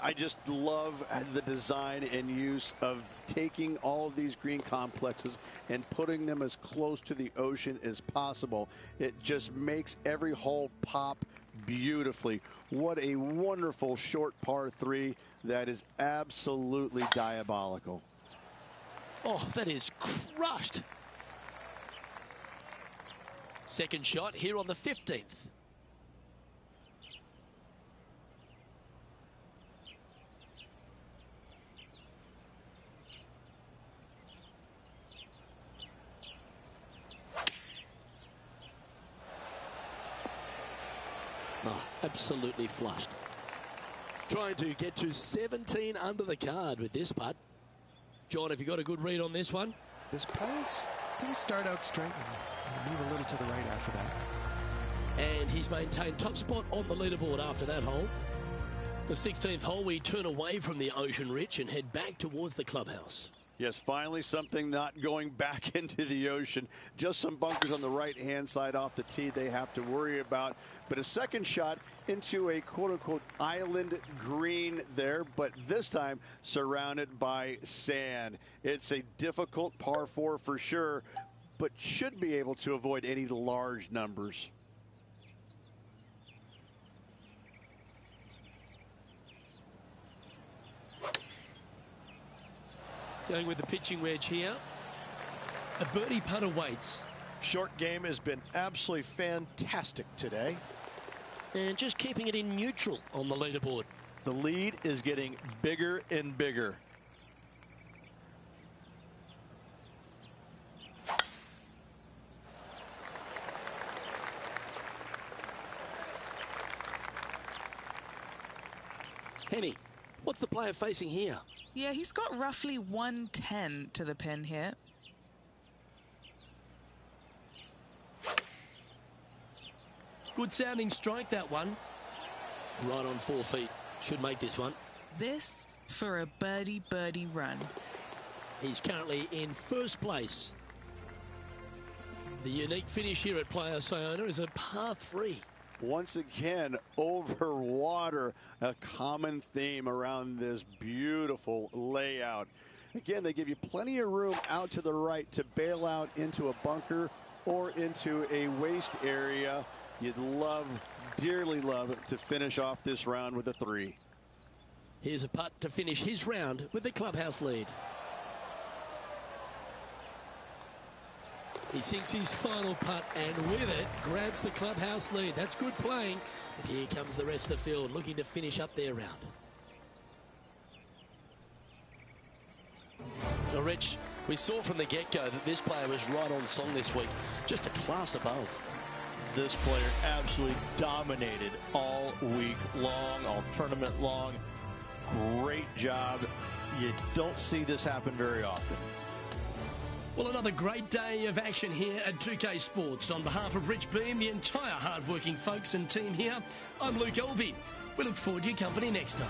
I just love the design and use of taking all of these green complexes and putting them as close to the ocean as possible. It just makes every hole pop beautifully. What a wonderful short par 3 that is absolutely diabolical. Oh, that is crushed. Second shot here on the 15th. Oh, absolutely flushed. Trying to get to 17 under the card with this putt. John, have you got a good read on this one? This putt's going to start out straight and move a little to the right after that. And he's maintained top spot on the leaderboard after that hole. The 16th hole, we turn away from the ocean, Rich, and head back towards the clubhouse. Yes, finally something not going back into the ocean. Just some bunkers on the right-hand side off the tee they have to worry about. But a second shot into a quote-unquote island green there, but this time surrounded by sand. It's a difficult par 4 for sure, but should be able to avoid any large numbers. Going with the pitching wedge here. A birdie putt awaits. Short game has been absolutely fantastic today. And just keeping it in neutral on the leaderboard. The lead is getting bigger and bigger. Penny, what's the player facing here? Yeah, he's got roughly 110 to the pin here. Good sounding strike, that one. Right on 4 feet. Should make this one. This for a birdie run. He's currently in first place. The unique finish here at Playa Sayona is a par 3. Once again, over water, a common theme around this beautiful layout. Again, they give you plenty of room out to the right to bail out into a bunker or into a waste area. You'd love, dearly love, to finish off this round with a 3. Here's a putt to finish his round with the clubhouse lead. He sinks his final putt and with it grabs the clubhouse lead. That's good playing. And here comes the rest of the field looking to finish up their round. Now, Rich, we saw from the get-go that this player was right on song this week. Just a class above. This player absolutely dominated all week long, all tournament long. Great job. You don't see this happen very often. Well, another great day of action here at 2K Sports. On behalf of Rich Beam, the entire hard-working folks and team here, I'm Luke Elvey. We look forward to your company next time.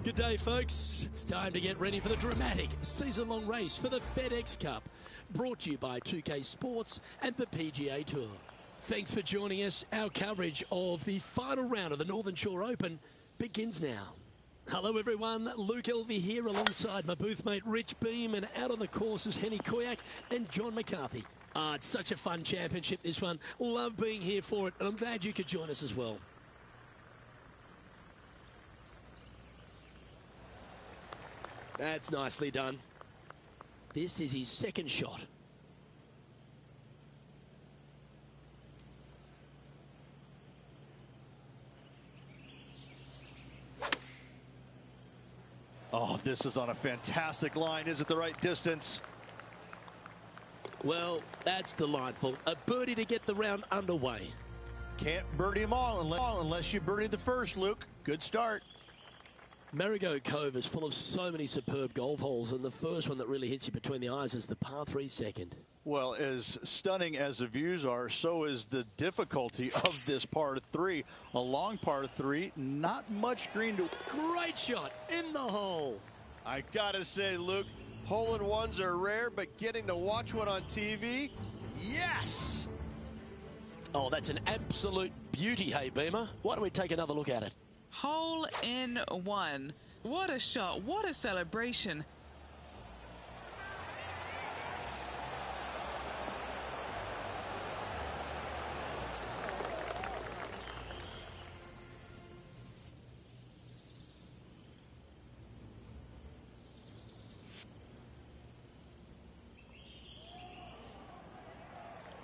Good day, folks. It's time to get ready for the dramatic season-long race for the FedEx Cup, brought to you by 2K Sports and the PGA Tour. Thanks for joining us. Our coverage of the final round of the Northern Shore Open begins now. Hello, everyone. Luke Elvey here alongside my booth mate Rich Beam, and out on the course is Henny Koyak and John McCarthy. It's such a fun championship, this one. Love being here for it, and I'm glad you could join us as well. That's nicely done. This is his second shot. Oh, this is on a fantastic line. Is it the right distance? Well, that's delightful. A birdie to get the round underway. Can't birdie them all unless you birdie the first, Luke. Good start. Marigot Cove is full of so many superb golf holes, and the first one that really hits you between the eyes is the par 3 second. Well, as stunning as the views are, so is the difficulty of this par 3. A long par 3, not much green to... Great shot in the hole. I gotta say, Luke, hole-in-ones are rare, but getting to watch one on TV, yes! Oh, that's an absolute beauty, hey, Beamer. Why don't we take another look at it? Hole in one. What a shot. What a celebration.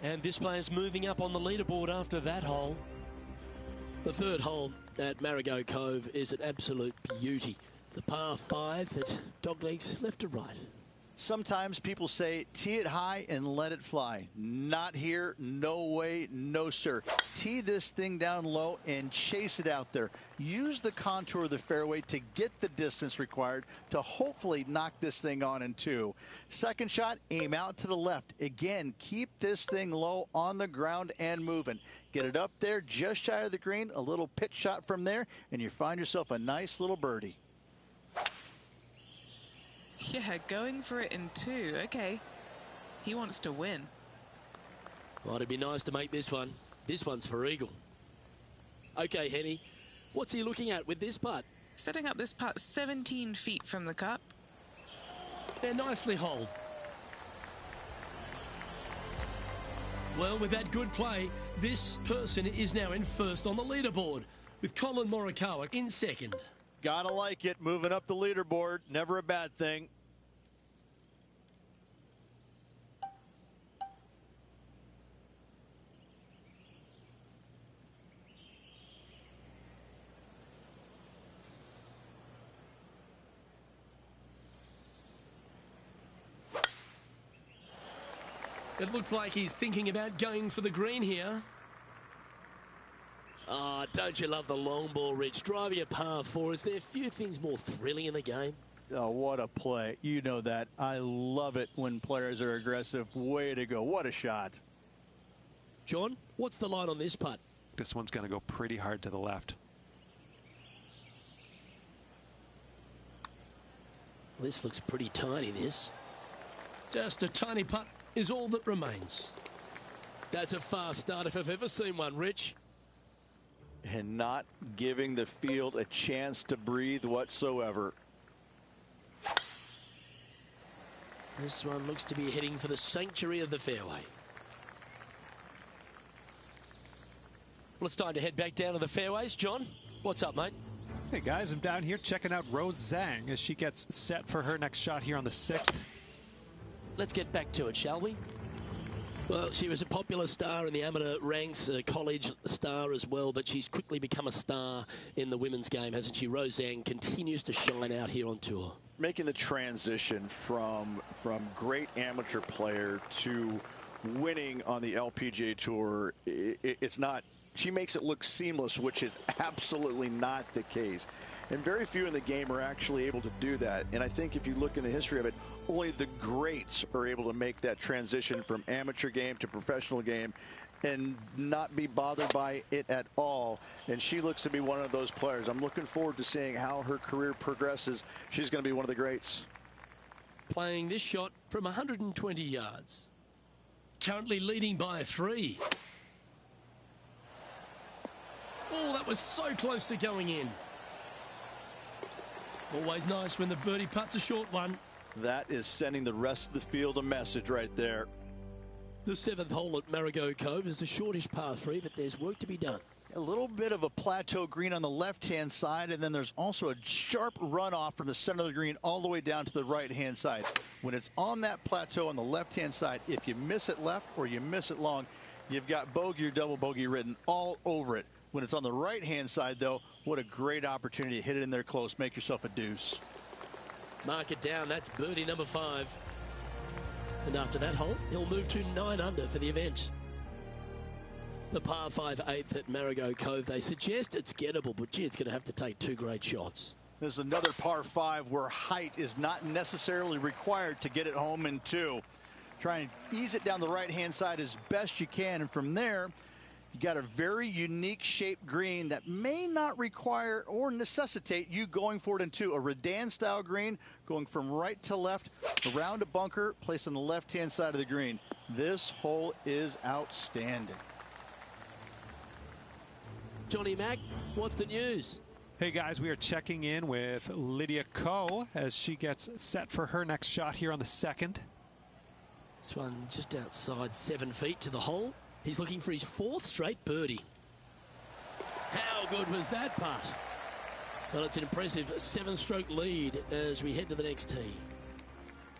And this player's moving up on the leaderboard after that hole. The third hole at Marigot Cove is an absolute beauty. The par 5 that doglegs left to right. Sometimes people say, tee it high and let it fly. Not here, no way, no sir. Tee this thing down low and chase it out there. Use the contour of the fairway to get the distance required to hopefully knock this thing on in 2. Second shot, aim out to the left. Again, keep this thing low on the ground and moving. Get it up there just shy of the green, a little pitch shot from there, and you find yourself a nice little birdie. Yeah, going for it in 2. Okay. He wants to win. Well, it'd be nice to make this one. This one's for eagle. Okay, Henny. What's he looking at with this putt? Setting up this putt 17 feet from the cup. They're nicely holed. Well, with that good play, this person is now in first on the leaderboard, with Colin Morikawa in second. Gotta like it, moving up the leaderboard, never a bad thing. It looks like he's thinking about going for the green here. Oh, don't you love the long ball, Rich? Driving a par 4. Is there a few things more thrilling in the game? Oh, what a play. You know that. I love it when players are aggressive. Way to go. What a shot. John, what's the line on this putt? This one's going to go pretty hard to the left. This looks pretty tiny, this. Just a tiny putt is all that remains. That's a fast start if I've ever seen one, Rich. And not giving the field a chance to breathe whatsoever. This one looks to be heading for the sanctuary of the fairway. Well, it's time to head back down to the fairways. John, what's up, mate? Hey, guys, I'm down here checking out Rose Zhang as she gets set for her next shot here on the 6th. Let's get back to it, shall we? Well, she was a popular star in the amateur ranks, a college star as well, but she's quickly become a star in the women's game, hasn't she? Rose Zhang continues to shine out here on tour. Making the transition from great amateur player to winning on the LPGA Tour, it's not, she makes it look seamless, which is absolutely not the case. And very few in the game are actually able to do that. And I think if you look in the history of it, only the greats are able to make that transition from amateur game to professional game and not be bothered by it at all. And she looks to be one of those players. I'm looking forward to seeing how her career progresses. She's going to be one of the greats. Playing this shot from 120 yards. Currently leading by 3. Oh, that was so close to going in. Always nice when the birdie putt's a short one. That is sending the rest of the field a message right there. The 7th hole at Marigot Cove is the shortish par 3, but there's work to be done. A little bit of a plateau green on the left-hand side, and then there's also a sharp runoff from the center of the green all the way down to the right-hand side. When it's on that plateau on the left-hand side, if you miss it left or you miss it long, you've got bogey or double bogey written all over it. When it's on the right-hand side, though, what a great opportunity to hit it in there close, make yourself a deuce. Mark it down. That's birdie number 5. And after that hole, he'll move to 9 under for the event. The par 5 8th at Marigot Cove. They suggest it's gettable, but gee, it's going to have to take 2 great shots. There's another par 5 where height is not necessarily required to get it home in 2. Try and ease it down the right-hand side as best you can, and from there, you got a very unique shaped green that may not require or necessitate you going for it in 2. A Redan style green going from right to left around a bunker placed on the left-hand side of the green. This hole is outstanding. Johnny Mack, what's the news? Hey guys, we are checking in with Lydia Ko as she gets set for her next shot here on the 2nd. This one just outside 7 feet to the hole. He's looking for his 4th straight birdie. How good was that putt? Well, it's an impressive 7-stroke lead as we head to the next tee.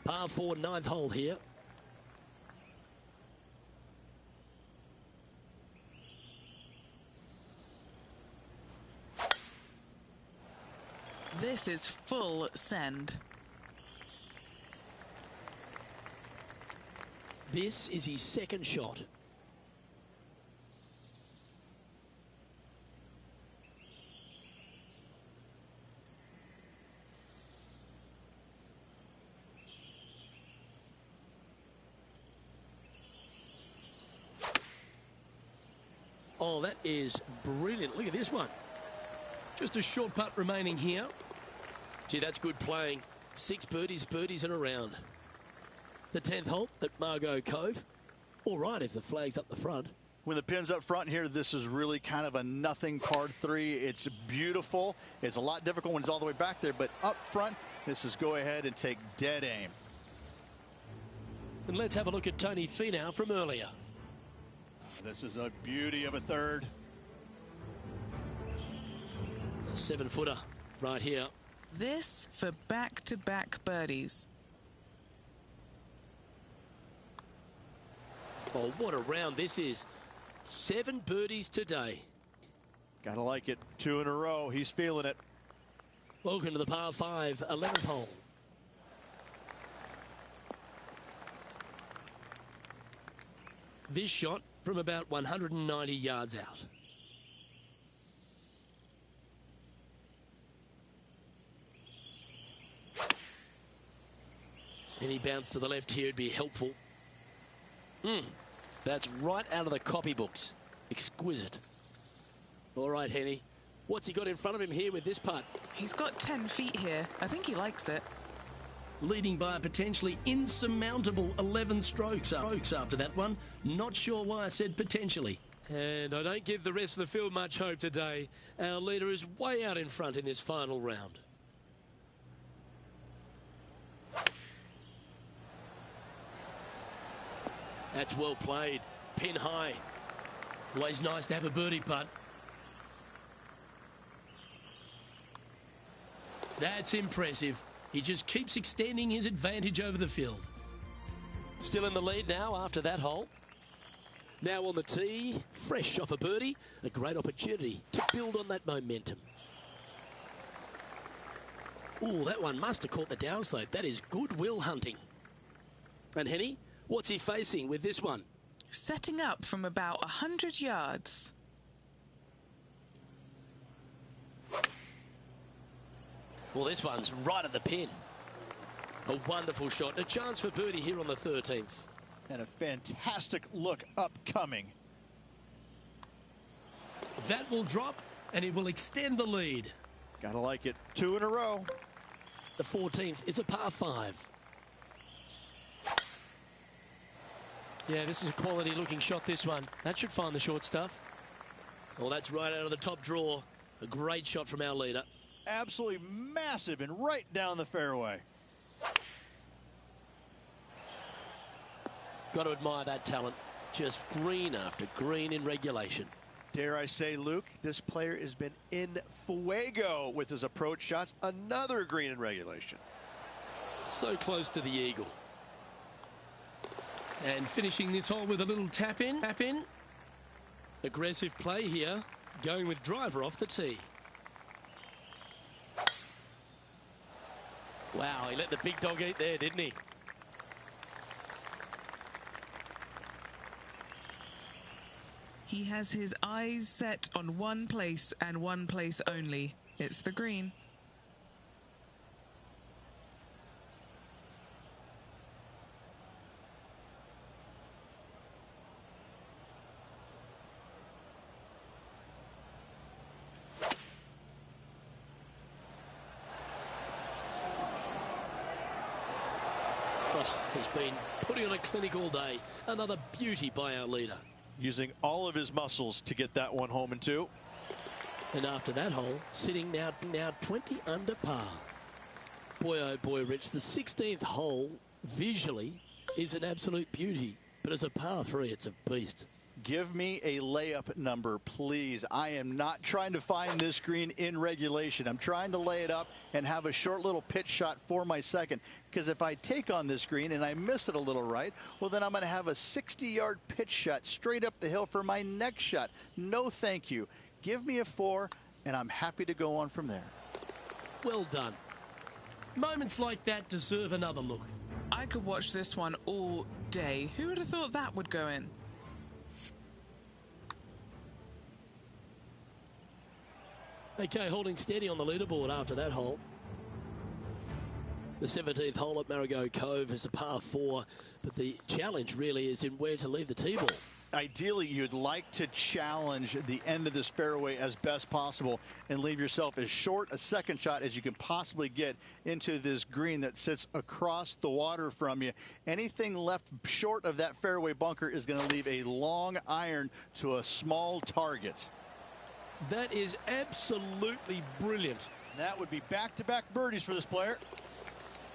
Par 4, 9th hole here. This is full send. This is his 2nd shot. Oh, that is brilliant. Look at this one. Just a short putt remaining here. Gee, that's good playing. 6 birdies and around. The 10th hole at Marigot Cove. All right if the flag's up the front. When the pin's up front here, this is really kind of a nothing par 3. It's beautiful. It's a lot difficult when it's all the way back there, but up front, this is go ahead and take dead aim. And let's have a look at Tony Finau from earlier. This is a beauty of a 3rd. A 7-footer right here. This for back-to-back birdies. Oh, what a round this is. 7 birdies today. Gotta like it. 2 in a row. He's feeling it. Welcome to the par 5, 11th hole. This shot from about 190 yards out. Any bounce to the left here would be helpful. That's right out of the copybooks. Exquisite. All right, Henny. What's he got in front of him here with this putt? He's got 10 feet here. I think he likes it. Leading by a potentially insurmountable 11 strokes after that one. Not sure why I said potentially. And I don't give the rest of the field much hope today. Our leader is way out in front in this final round. That's well played. Pin high. Always nice to have a birdie putt. That's impressive. He just keeps extending his advantage over the field. Still in the lead now after that hole. Now on the tee, fresh off a birdie, a great opportunity to build on that momentum. Oh, that one must have caught the downslope. That is goodwill hunting. And Henny, what's he facing with this one? Setting up from about 100 yards. Well, this one's right at the pin. A wonderful shot. A chance for birdie here on the 13th. And a fantastic look upcoming. That will drop, and it will extend the lead. Gotta like it. 2 in a row. The 14th is a par 5. Yeah, this is a quality-looking shot, this one. That should find the short stuff. Well, that's right out of the top draw. A great shot from our leader. Absolutely massive and right down the fairway. Got to admire that talent. Just green after green in regulation. Dare I say, Luke, this player has been in fuego with his approach shots. Another green in regulation. So close to the eagle. And finishing this hole with a little tap in. Aggressive play here, going with driver off the tee. Wow, he let the big dog eat there, didn't he? He has his eyes set on one place and one place only. It's the green. Oh, he's been putting on a clinic all day. Another beauty by our leader. Using all of his muscles to get that one home in 2. And after that hole, sitting now 20 under par. Boy, oh boy, Rich, the 16th hole visually is an absolute beauty. But as a par 3, it's a beast. Give me a layup number, please. I am not trying to find this green in regulation. I'm trying to lay it up and have a short little pitch shot for my second. Because if I take on this green and I miss it a little right, well, then I'm going to have a 60-yard pitch shot straight up the hill for my next shot. No, thank you. Give me a 4, and I'm happy to go on from there. Well done. Moments like that deserve another look. I could watch this one all day. Who would have thought that would go in? Okay, holding steady on the leaderboard after that hole. The 17th hole at Marigot Cove is a par 4, but the challenge really is in where to leave the tee ball. Ideally, you'd like to challenge the end of this fairway as best possible and leave yourself as short a second shot as you can possibly get into this green that sits across the water from you. Anything left short of that fairway bunker is going to leave a long iron to a small target. That is absolutely brilliant. That would be back-to-back birdies for this player.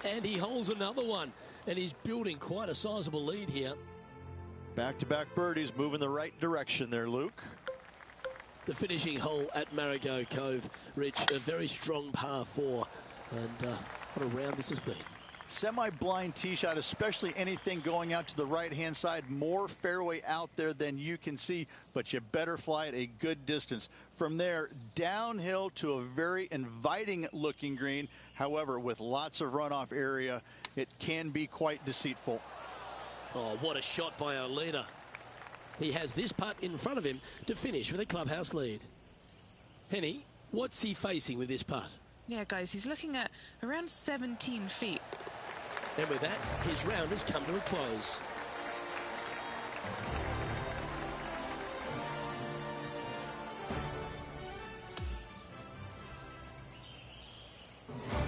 And he holds another one. And he's building quite a sizable lead here. Back-to-back birdies, moving the right direction there, Luke. The finishing hole at Marigot Cove, Rich, a very strong par 4. And what a round this has been. Semi-blind tee shot, especially anything going out to the right-hand side. More fairway out there than you can see, but you better fly it a good distance. From there, downhill to a very inviting-looking green. However, with lots of runoff area, it can be quite deceitful. Oh, what a shot by our leader. He has this putt in front of him to finish with a clubhouse lead. Henny, what's he facing with this putt? Yeah, guys, he's looking at around 17 feet. And with that, his round has come to a close.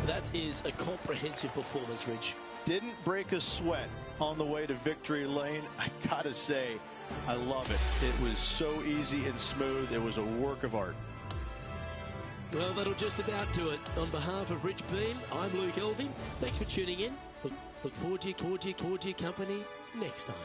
That is a comprehensive performance, Rich. Didn't break a sweat on the way to victory lane. I gotta say, I love it. It was so easy and smooth. It was a work of art. Well, that'll just about do it. On behalf of Rich Beam, I'm Luke Elving. Thanks for tuning in. Look forward to your company next time.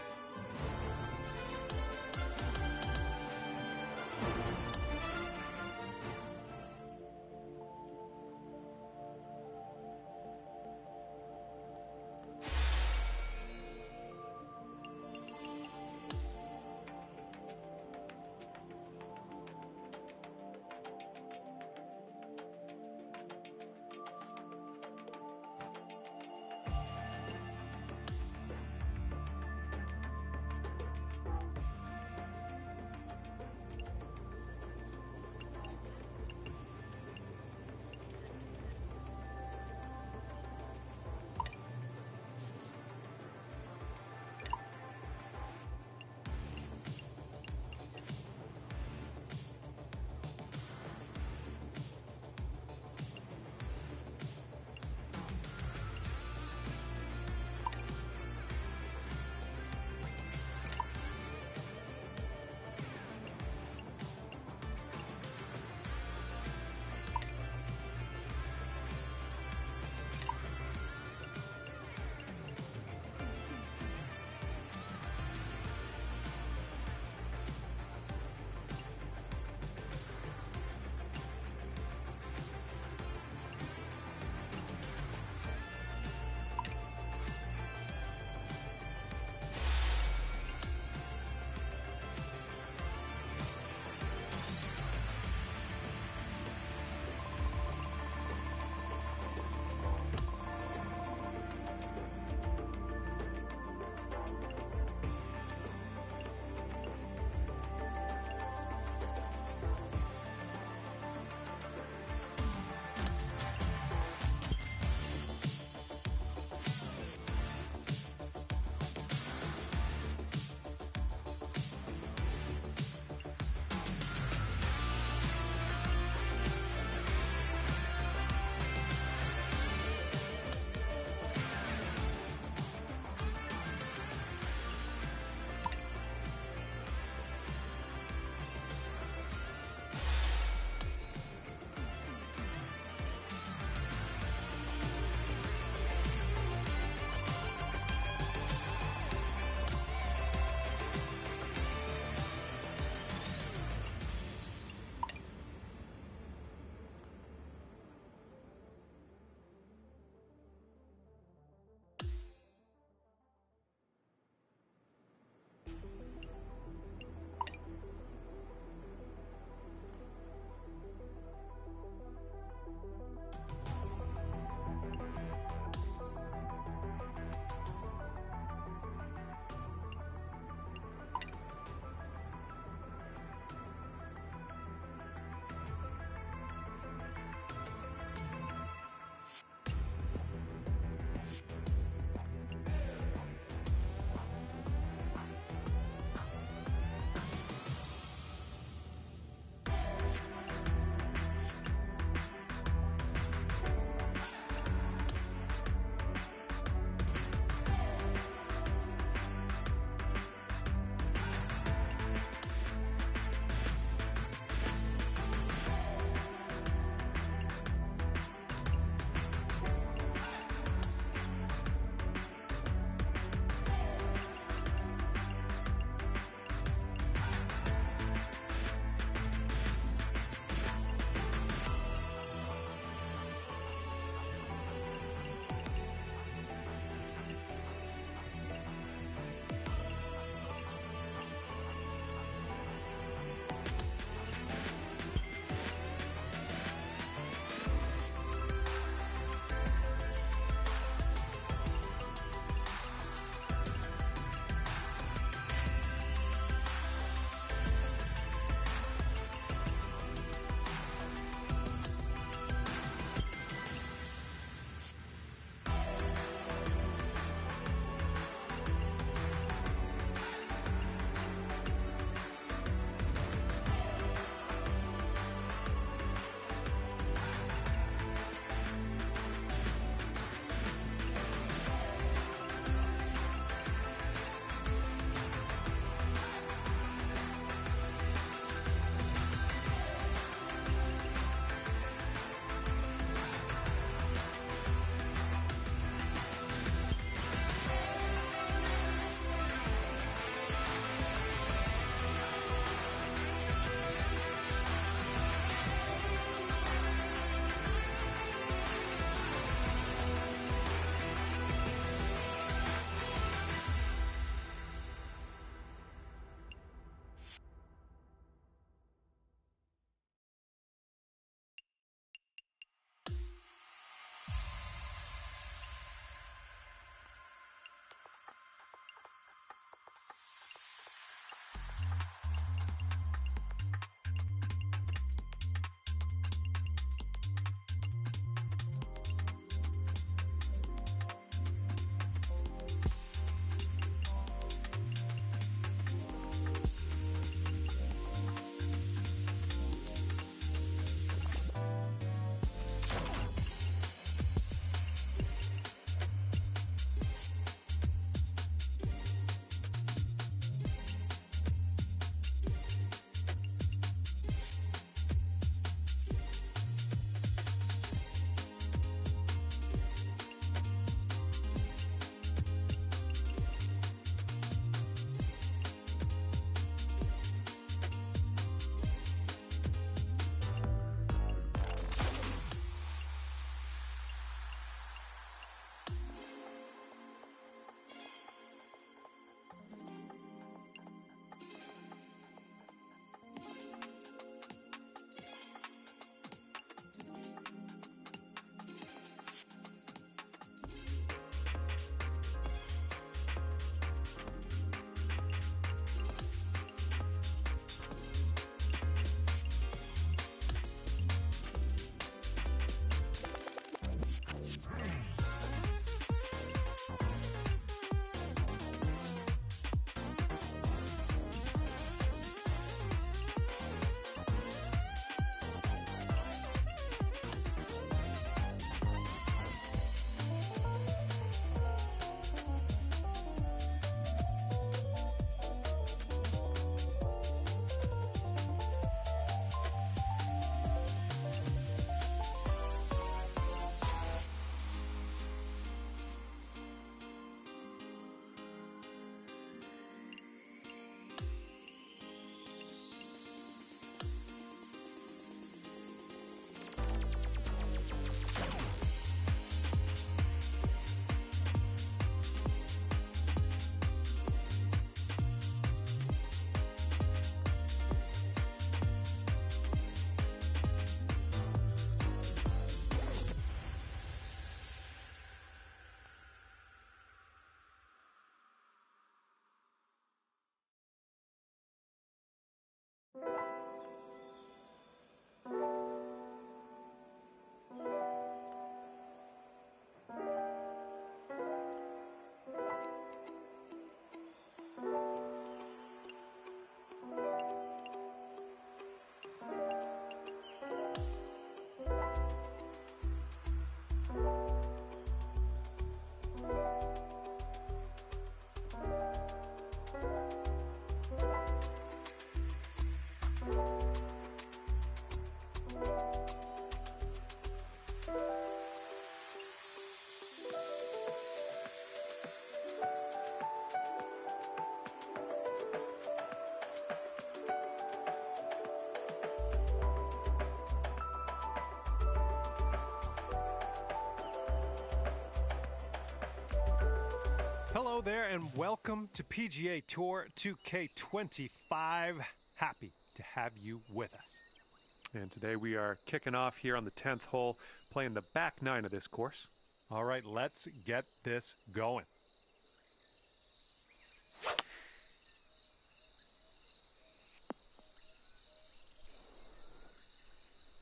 Hello there and welcome to PGA Tour 2K25. Happy to have you with us. And today we are kicking off here on the 10th hole, playing the back 9 of this course. All right, let's get this going.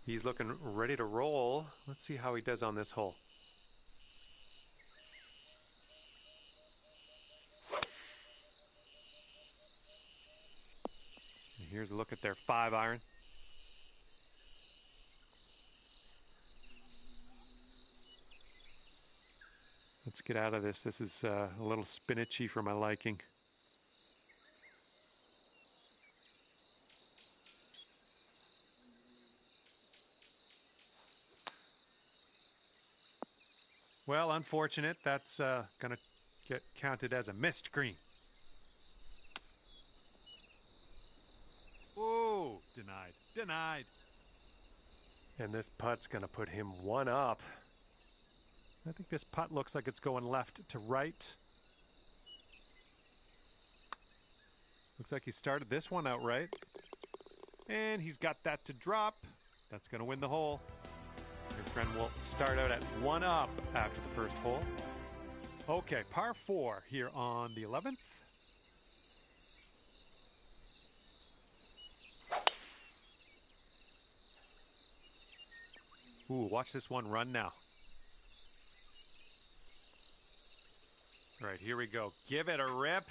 He's looking ready to roll. Let's see how he does on this hole. And here's a look at their 5-iron. Let's get out of this. This is a little spinachy for my liking. Well, unfortunate. That's going to get counted as a missed green. Ooh, denied. Denied. And this putt's going to put him 1 up. I think this putt looks like it's going left to right. Looks like he started this one out right. And he's got that to drop. That's going to win the hole. Your friend will start out at 1 up after the first hole. Okay, par 4 here on the 11th. Ooh, watch this one run now. All right, here we go. Give it a rip.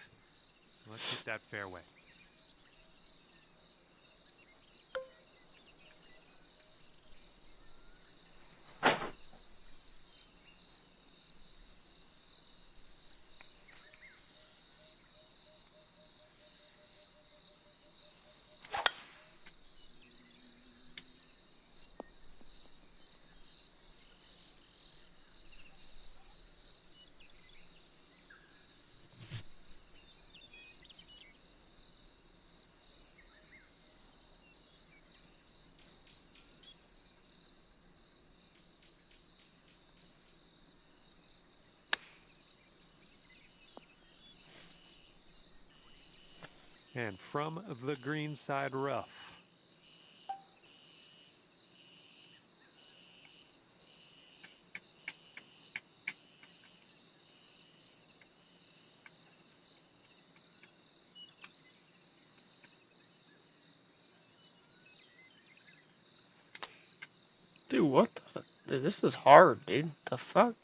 Let's hit that fairway. And from the green side rough. Dude, what the? Dude, this is hard, dude. The fuck?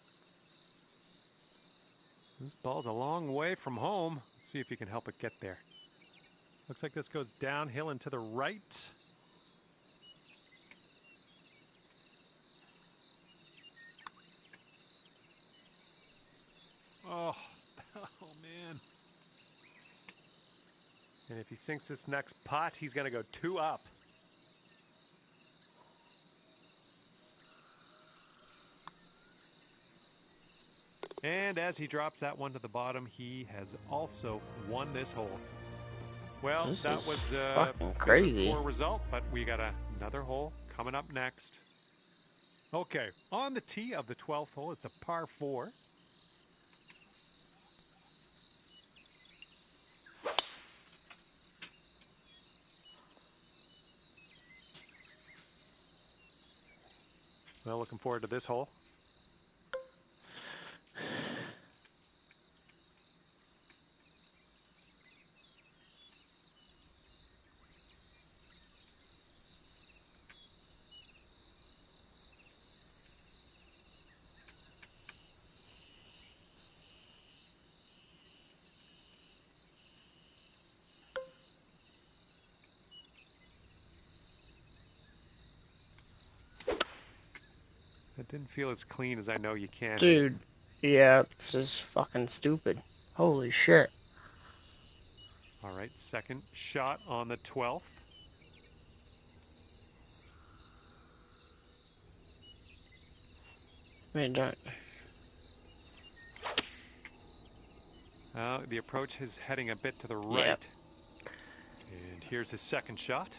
This ball's a long way from home. Let's see if he can help it get there. Looks like this goes downhill and to the right. Oh, oh man. And if he sinks this next putt, he's going to go 2 up. And as he drops that one to the bottom, he has also won this hole. Well, this that was fucking crazy. A poor result, but we got another hole coming up next. Okay, on the tee of the 12th hole, it's a par 4. Well, looking forward to this hole. It didn't feel as clean as I know you can. Dude, yeah, this is fucking stupid. Holy shit. All right, second shot on the 12th. Man, don't. The approach is heading a bit to the right. Yep. And here's his second shot.